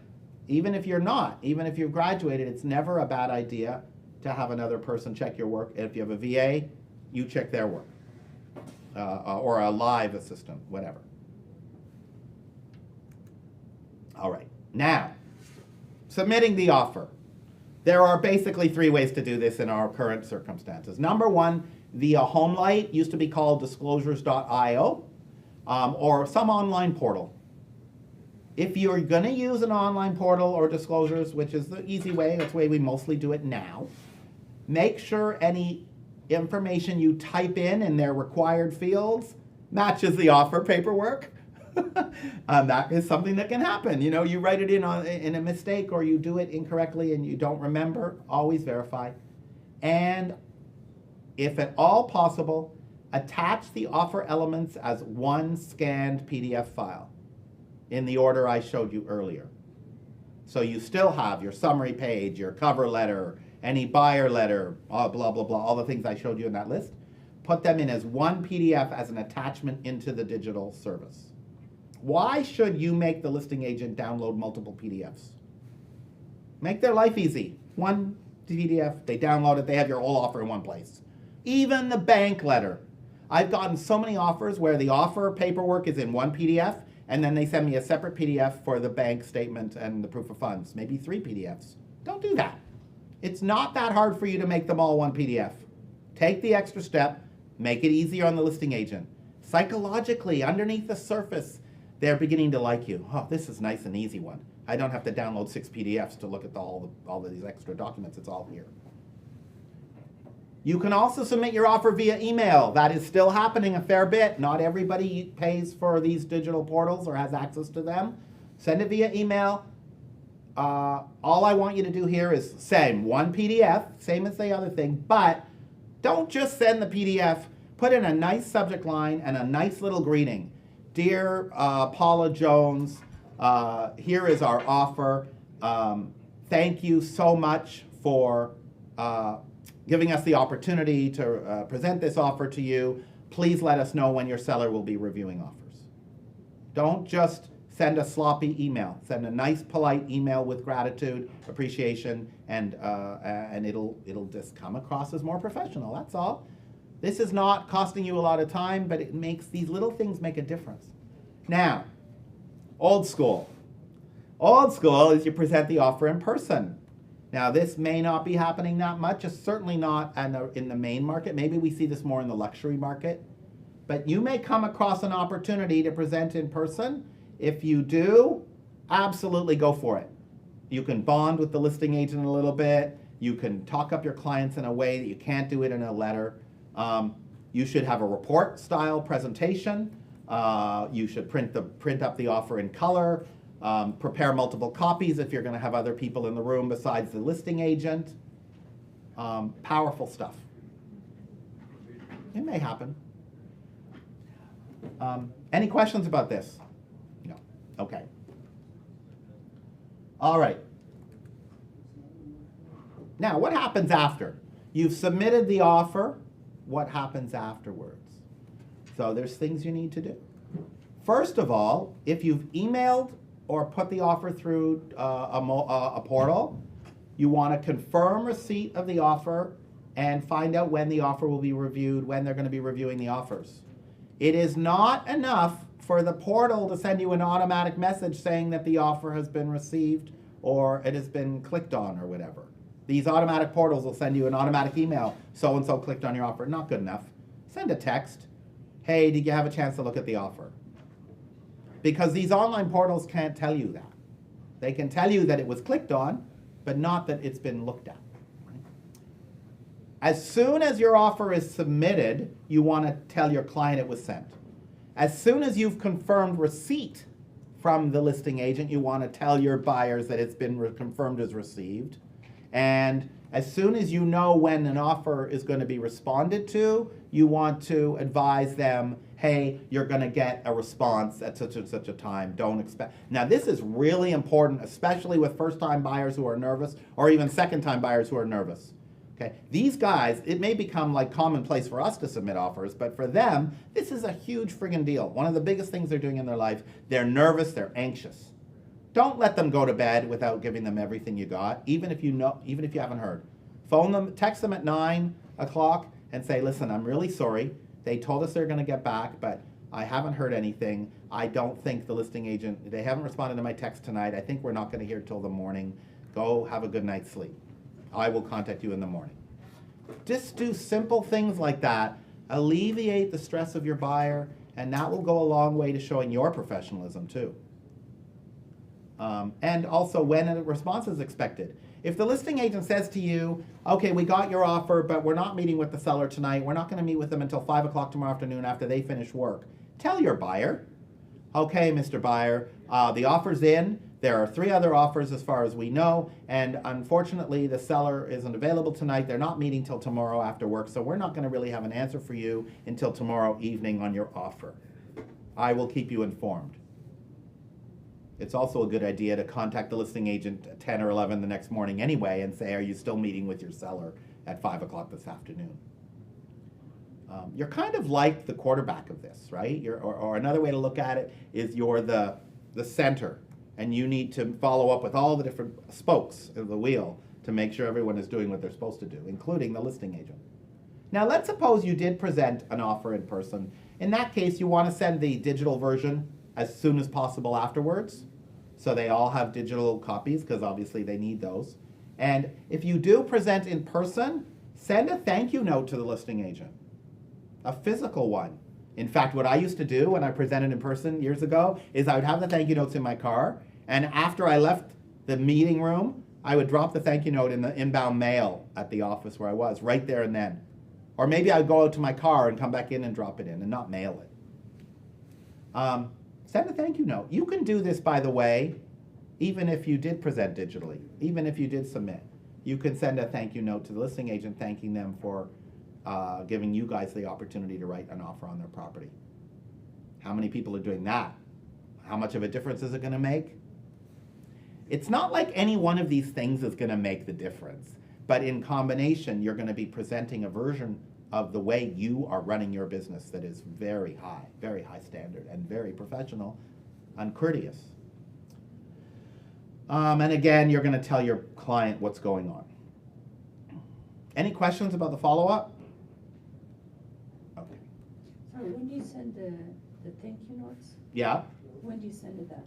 even if you're not, even if you've graduated, it's never a bad idea to have another person check your work. If you have a VA, you check their work. Or a live assistant, whatever. All right, now, submitting the offer. There are basically 3 ways to do this in our current circumstances. Number 1, via HomeLight, used to be called disclosures.io, or some online portal. If you're going to use an online portal or disclosures, which is the easy way, that's the way we mostly do it now, make sure any information you type in their required fields matches the offer paperwork. That is something that can happen. You know, you write it in a mistake or you do it incorrectly and you don't remember, always verify. And if at all possible, attach the offer elements as one scanned PDF file in the order I showed you earlier. So you still have your summary page, your cover letter, any buyer letter, blah, blah, blah, all the things I showed you in that list. Put them in as one PDF as an attachment into the digital service. Why should you make the listing agent download multiple PDFs? Make their life easy. One PDF, they download it, they have your whole offer in one place. Even the bank letter. I've gotten so many offers where the offer paperwork is in one PDF, and then they send me a separate PDF for the bank statement and the proof of funds, maybe 3 PDFs. Don't do that. It's not that hard for you to make them all one PDF. Take the extra step, make it easier on the listing agent. Psychologically, underneath the surface, they're beginning to like you. Oh, this is nice and easy one. I don't have to download 6 PDFs to look at all of these extra documents. It's all here. You can also submit your offer via email. That is still happening a fair bit. Not everybody pays for these digital portals or has access to them. Send it via email. All I want you to do here is send one PDF, same as the other thing, but don't just send the PDF. Put in a nice subject line and a nice little greeting. Dear Paula Jones, here is our offer. Thank you so much for giving us the opportunity to present this offer to you. Please let us know when your seller will be reviewing offers. Don't just send a sloppy email. Send a nice, polite email with gratitude, appreciation, and it'll just come across as more professional. That's all. This is not costing you a lot of time, but it makes these little things make a difference. Now, old school. Old school is you present the offer in person. Now, this may not be happening that much. It's certainly not in the main market. Maybe we see this more in the luxury market. But you may come across an opportunity to present in person. If you do, absolutely go for it. You can bond with the listing agent a little bit. You can talk up your clients in a way that you can't do it in a letter. You should have a report style presentation. You should print up the offer in color. Prepare multiple copies if you're going to have other people in the room besides the listing agent. Powerful stuff. It may happen. Any questions about this? No. Okay. All right. Now, what happens after? You've submitted the offer. What happens afterwards? So there's things you need to do. First of all, if you've emailed or put the offer through a portal, you want to confirm receipt of the offer and find out when the offer will be reviewed, when they're going to be reviewing the offers. It is not enough for the portal to send you an automatic message saying that the offer has been received or it has been clicked on or whatever. These automatic portals will send you an automatic email, so-and-so clicked on your offer. Not good enough. Send a text. Hey, did you have a chance to look at the offer? Because these online portals can't tell you that. They can tell you that it was clicked on, but not that it's been looked at. As soon as your offer is submitted, you want to tell your client it was sent. As soon as you've confirmed receipt from the listing agent, you want to tell your buyers that it's been confirmed as received. And as soon as you know when an offer is going to be responded to, you want to advise them, hey, you're going to get a response at such and such a time. Don't expect. Now, this is really important, especially with first-time buyers who are nervous, or even second-time buyers who are nervous. Okay, these guys, it may become like commonplace for us to submit offers, but for them, this is a huge friggin' deal. One of the biggest things they're doing in their life. They're nervous, they're anxious. Don't let them go to bed without giving them everything you got, even if you haven't heard. Phone them, text them at 9 o'clock and say, listen, I'm really sorry. They told us they're gonna get back, but I haven't heard anything. I don't think the listing agent, they haven't responded to my text tonight. I think we're not gonna hear till the morning. Go have a good night's sleep. I will contact you in the morning. Just do simple things like that. Alleviate the stress of your buyer, and that will go a long way to showing your professionalism too. And also when a response is expected. If the listing agent says to you, okay, we got your offer, but we're not meeting with the seller tonight. We're not going to meet with them until 5 o'clock tomorrow afternoon after they finish work. Tell your buyer, okay, Mr. Buyer, the offer's in. There are 3 other offers as far as we know, and unfortunately the seller isn't available tonight. They're not meeting till tomorrow after work, so we're not going to really have an answer for you until tomorrow evening on your offer. I will keep you informed. It's also a good idea to contact the listing agent at 10 or 11 the next morning anyway and say, are you still meeting with your seller at 5 o'clock this afternoon? You're kind of like the quarterback of this, right? Or another way to look at it is you're the center. And you need to follow up with all the different spokes of the wheel to make sure everyone is doing what they're supposed to do, including the listing agent. Now, let's suppose you did present an offer in person. In that case, you want to send the digital version as soon as possible afterwards, so they all have digital copies, because obviously they need those. And if you do present in person, send a thank you note to the listing agent, a physical one. In fact, what I used to do when I presented in person years ago is I would have the thank you notes in my car, and after I left the meeting room, I would drop the thank you note in the inbound mail at the office where I was, right there and then. Or maybe I'd go out to my car and come back in and drop it in and not mail it. Send a thank you note. You can do this, by the way, even if you did present digitally, even if you did submit. You can send a thank you note to the listing agent thanking them for giving you guys the opportunity to write an offer on their property. How many people are doing that? How much of a difference is it going to make? It's not like any one of these things is going to make the difference, but in combination, you're going to be presenting a version of the way you are running your business that is very high standard and very professional and courteous. And again, you're going to tell your client what's going on. Any questions about the follow-up? Okay. Sorry, when do you send the thank you notes? Yeah. When do you send it out?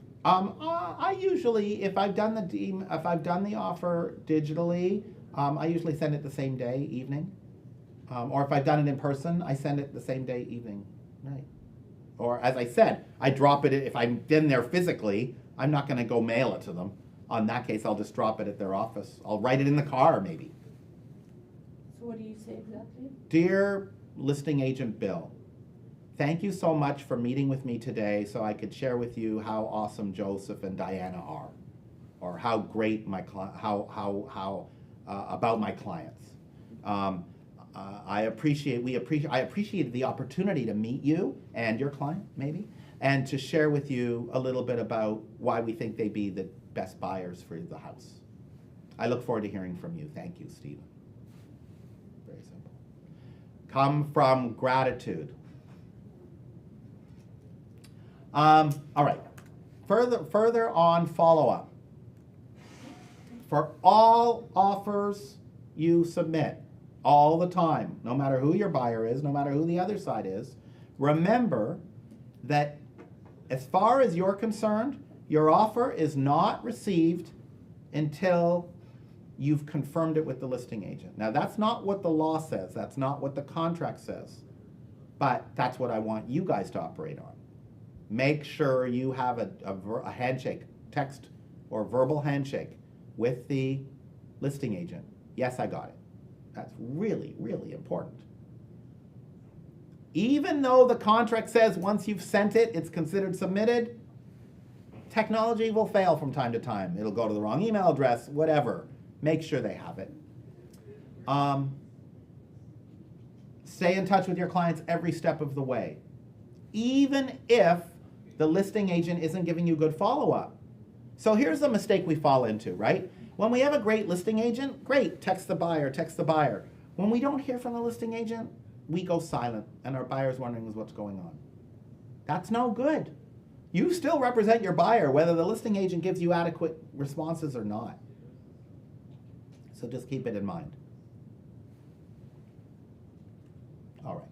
I usually, if I've done the offer digitally, I usually send it the same day, evening. Or if I've done it in person, I send it the same day, evening, night. Or as I said, I drop it, if I've been there physically, I'm not going to go mail it to them. On that case, I'll just drop it at their office. I'll write it in the car, maybe. So what do you say exactly? Dear listing agent Bill, thank you so much for meeting with me today so I could share with you how awesome Joseph and Diana are, or how great my about my clients. I appreciate the opportunity to meet you and your client, maybe, and to share with you a little bit about why we think they'd be the best buyers for the house. I look forward to hearing from you. Thank you, Stephen. Very simple. Come from gratitude. All right. Further on follow-up. For all offers you submit, all the time, no matter who your buyer is, no matter who the other side is, remember that as far as you're concerned, your offer is not received until you've confirmed it with the listing agent. Now, that's not what the law says. That's not what the contract says. But that's what I want you guys to operate on. make sure you have a handshake, text or verbal handshake with the listing agent. Yes, I got it. That's really, really important. Even though the contract says once you've sent it, it's considered submitted, technology will fail from time to time. It'll go to the wrong email address, whatever. Make sure they have it. Stay in touch with your clients every step of the way, even if the listing agent isn't giving you good follow-up. So here's the mistake we fall into, right? When we have a great listing agent, great, text the buyer, text the buyer. When we don't hear from the listing agent, we go silent, and our buyer's wondering what's going on. That's no good. You still represent your buyer, whether the listing agent gives you adequate responses or not. So just keep it in mind. All right.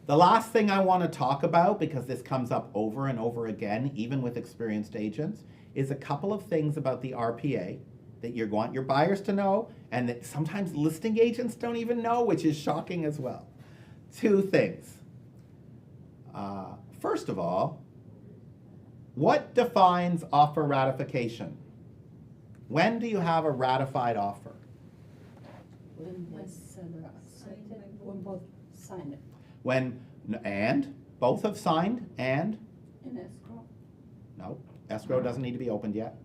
The last thing I want to talk about, because this comes up over and over again, even with experienced agents, is a couple of things about the RPA that you want your buyers to know, and that sometimes listing agents don't even know, which is shocking as well. Two things. First of all, what defines offer ratification? When do you have a ratified offer? When the seller accepted, when both sign it. And both have signed and? In escrow. No, escrow doesn't need to be opened yet.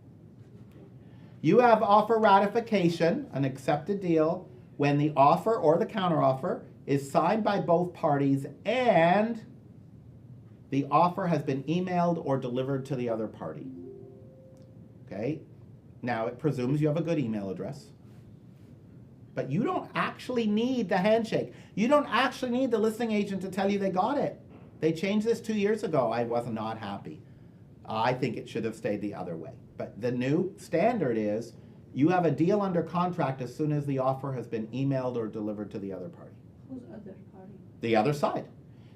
You have offer ratification, an accepted deal, when the offer or the counteroffer is signed by both parties and the offer has been emailed or delivered to the other party. Okay? Now, it presumes you have a good email address. But you don't actually need the handshake. You don't actually need the listing agent to tell you they got it. They changed this 2 years ago. I was not happy. I think it should have stayed the other way. But the new standard is you have a deal under contract as soon as the offer has been emailed or delivered to the other party. Who's other party? The other side.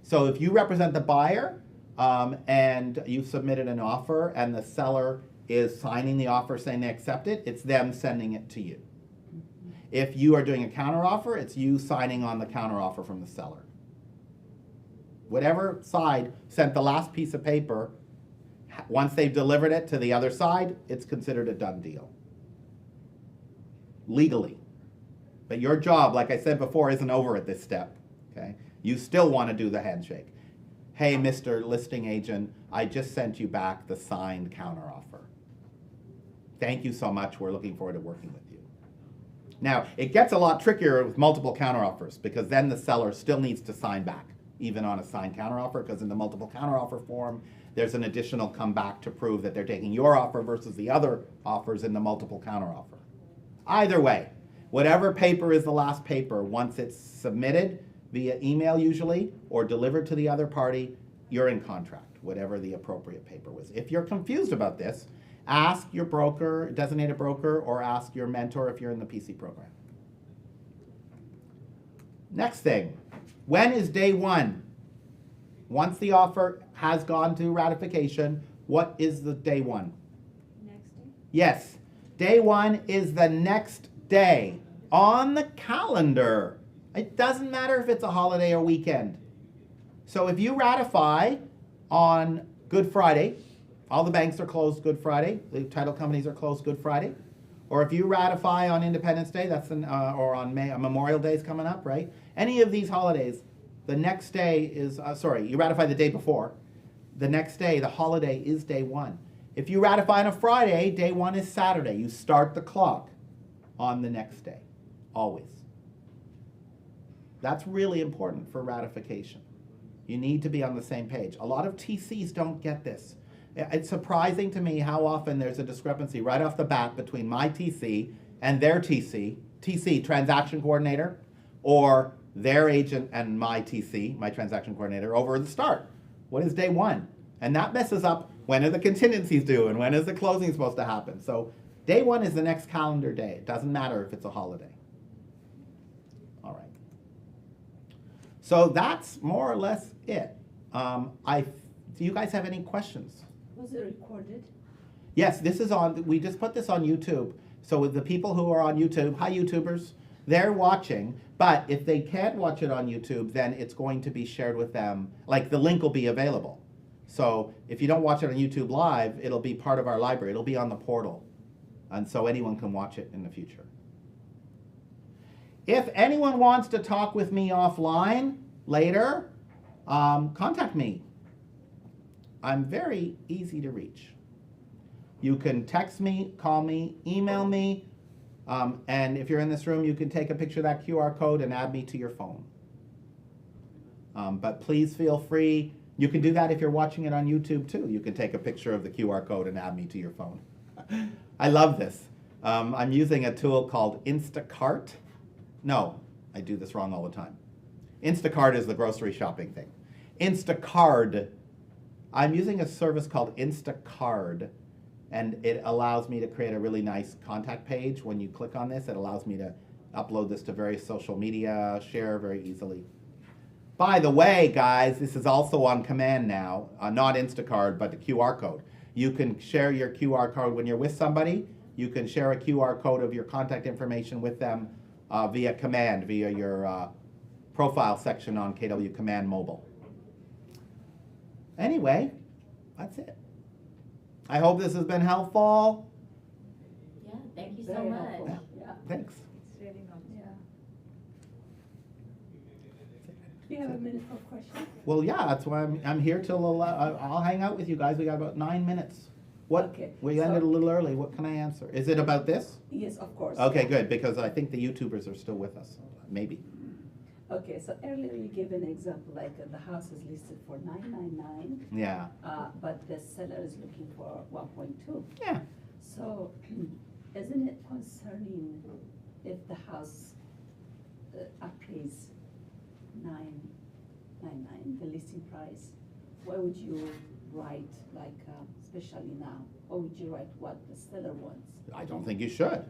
So if you represent the buyer and you submitted an offer and the seller is signing the offer saying they accept it, it's them sending it to you. If you are doing a counteroffer, it's you signing on the counteroffer from the seller. Whatever side sent the last piece of paper, once they've delivered it to the other side, it's considered a done deal. Legally. But your job, like I said before, isn't over at this step. Okay? You still want to do the handshake. Hey, Mr. Listing Agent, I just sent you back the signed counteroffer. Thank you so much. We're looking forward to working with you. Now, it gets a lot trickier with multiple counteroffers because then the seller still needs to sign back, even on a signed counteroffer, because in the multiple counteroffer form, there's an additional comeback to prove that they're taking your offer versus the other offers in the multiple counteroffer. Either way, whatever paper is the last paper, once it's submitted via email usually or delivered to the other party, you're in contract, whatever the appropriate paper was. If you're confused about this, ask your broker, designated broker, or ask your mentor if you're in the PC program. Next thing, when is day one? Once the offer has gone to ratification, what is the day one? Next day? Yes, day one is the next day on the calendar. It doesn't matter if it's a holiday or weekend. So if you ratify on Good Friday, all the banks are closed Good Friday, the title companies are closed Good Friday, or if you ratify on Independence Day, or on Memorial Day is coming up, right? Any of these holidays, the next day is, you ratify the day before. The next day, the holiday is day one. If you ratify on a Friday, day one is Saturday. You start the clock on the next day, always. That's really important for ratification. You need to be on the same page. A lot of TCs don't get this. It's surprising to me how often there's a discrepancy right off the bat between my TC and their TC, transaction coordinator, or their agent and my TC, my transaction coordinator, over the start. What is day one? And that messes up when are the contingencies due and when is the closing supposed to happen. So day one is the next calendar day. It doesn't matter if it's a holiday. All right. So that's more or less it. Do you guys have any questions? Was it recorded? Yes, this is on, we just put this on YouTube. So with the people who are on YouTube, hi YouTubers, they're watching, but if they can't watch it on YouTube, then it's going to be shared with them, like the link will be available. So if you don't watch it on YouTube Live, it'll be part of our library. It'll be on the portal. And so anyone can watch it in the future. If anyone wants to talk with me offline later, contact me. I'm very easy to reach. You can text me, call me, email me, and if you're in this room, you can take a picture of that QR code and add me to your phone. But please feel free. You can do that if you're watching it on YouTube too. You can take a picture of the QR code and add me to your phone. I love this. I'm using a tool called Instacart. No, I do this wrong all the time. Instacart is the grocery shopping thing. Instacard. I'm using a service called Instacard, and it allows me to create a really nice contact page. When you click on this, it allows me to upload this to various social media, share very easily. By the way, guys, this is also on command now, not Instacard, but the QR code. You can share your QR code when you're with somebody. You can share a QR code of your contact information with them via command, via your profile section on KW Command Mobile. Anyway, that's it. I hope this has been helpful. Yeah, thank you so Very much. helpful. Yeah. Thanks. It's really not. Yeah. Do you have a minute for questions? Well, yeah, that's why I'm here till I'll hang out with you guys. We got about 9 minutes. What? Okay, We so- ended a little early. What can I answer? Is it about this? Yes, of course. Okay, good, because I think the YouTubers are still with us. Maybe. Okay, so earlier you gave an example, like the house is listed for $999, Yeah. but the seller is looking for 1.2. Yeah. So, isn't it concerning if the house appraised $999, the listing price? Why would you write, like, especially now, why would you write what the seller wants? I don't think you should.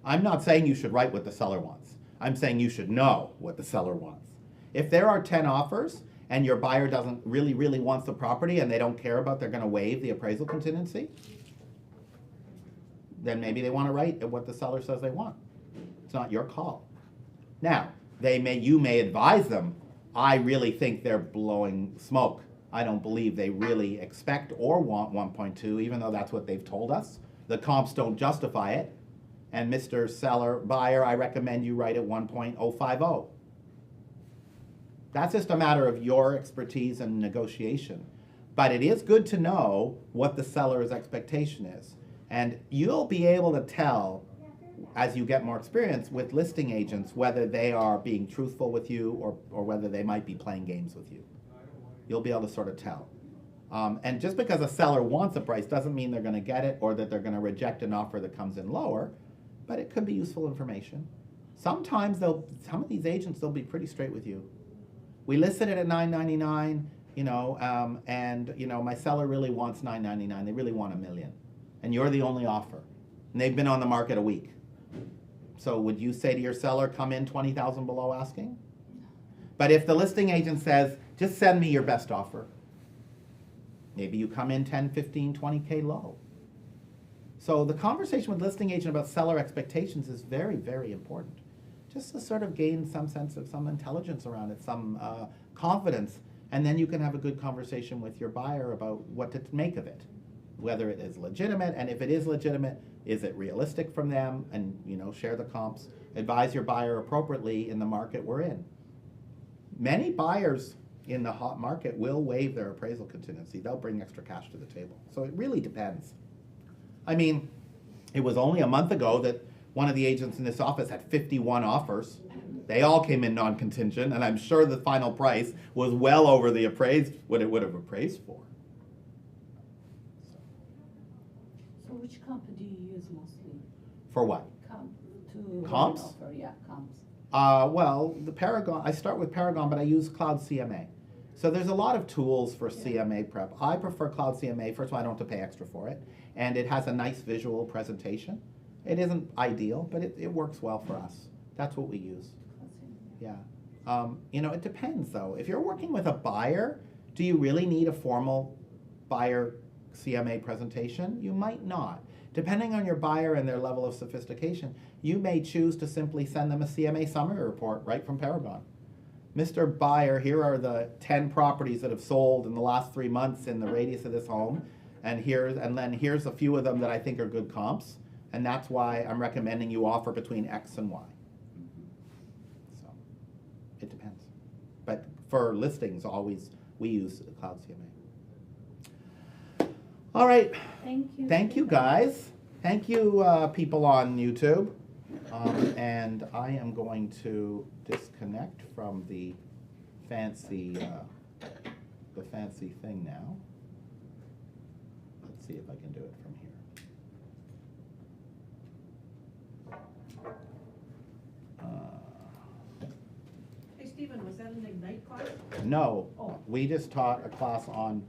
I'm not saying you should write what the seller wants. I'm saying you should know what the seller wants. If there are 10 offers and your buyer doesn't really wants the property and they don't care about, they're going to waive the appraisal contingency, then maybe they want to write what the seller says they want. It's not your call. Now, you may advise them, I really think they're blowing smoke. I don't believe they really expect or want 1.2, even though that's what they've told us. The comps don't justify it. And Mr. Buyer, I recommend you write at 1.050. That's just a matter of your expertise and negotiation. But it is good to know what the seller's expectation is. And you'll be able to tell, as you get more experience with listing agents, whether they are being truthful with you or whether they might be playing games with you. You'll be able to sort of tell. And just because a seller wants a price doesn't mean they're going to get it or that they're going to reject an offer that comes in lower. But it could be useful information. Sometimes some of these agents, they'll be pretty straight with you. We listed it at $999, and my seller really wants $999. They really want $1 million, and you're the only offer, and they've been on the market a week. So would you say to your seller, come in 20,000 below asking? But if the listing agent says, just send me your best offer, maybe you come in 10, 15, 20K low. So the conversation with listing agent about seller expectations is very, very important. Just to sort of gain some sense of some intelligence around it, some confidence, and then you can have a good conversation with your buyer about what to make of it, whether it is legitimate, and if it is legitimate, is it realistic from them, and share the comps. Advise your buyer appropriately in the market we're in. Many buyers in the hot market will waive their appraisal contingency. They'll bring extra cash to the table. So it really depends. I mean, it was only a month ago that one of the agents in this office had 51 offers. They all came in non-contingent, and I'm sure the final price was well over the what it would have appraised for. So which company do you use mostly? For what? Comps? Offer? Yeah, comps. Well, the Paragon, I start with Paragon, but I use Cloud CMA. So there's a lot of tools for CMA prep. I prefer Cloud CMA. First of all, I don't have to pay extra for it. And it has a nice visual presentation. It isn't ideal, but it works well for us. That's what we use. Yeah. It depends, though. If you're working with a buyer, do you really need a formal buyer CMA presentation? You might not. Depending on your buyer and their level of sophistication, you may choose to simply send them a CMA summary report right from Paragon. Mr. Buyer, here are the 10 properties that have sold in the last 3 months in the radius of this home. And then here's a few of them that I think are good comps. And that's why I'm recommending you offer between X and Y. So, it depends. But for listings, always, we use Cloud CMA. All right. Thank you. Thank you, guys. Thank you, people on YouTube. And I am going to disconnect from the fancy thing now. Let's see if I can do it from here. Hey, Stephen, was that an Ignite class? No, we just taught a class on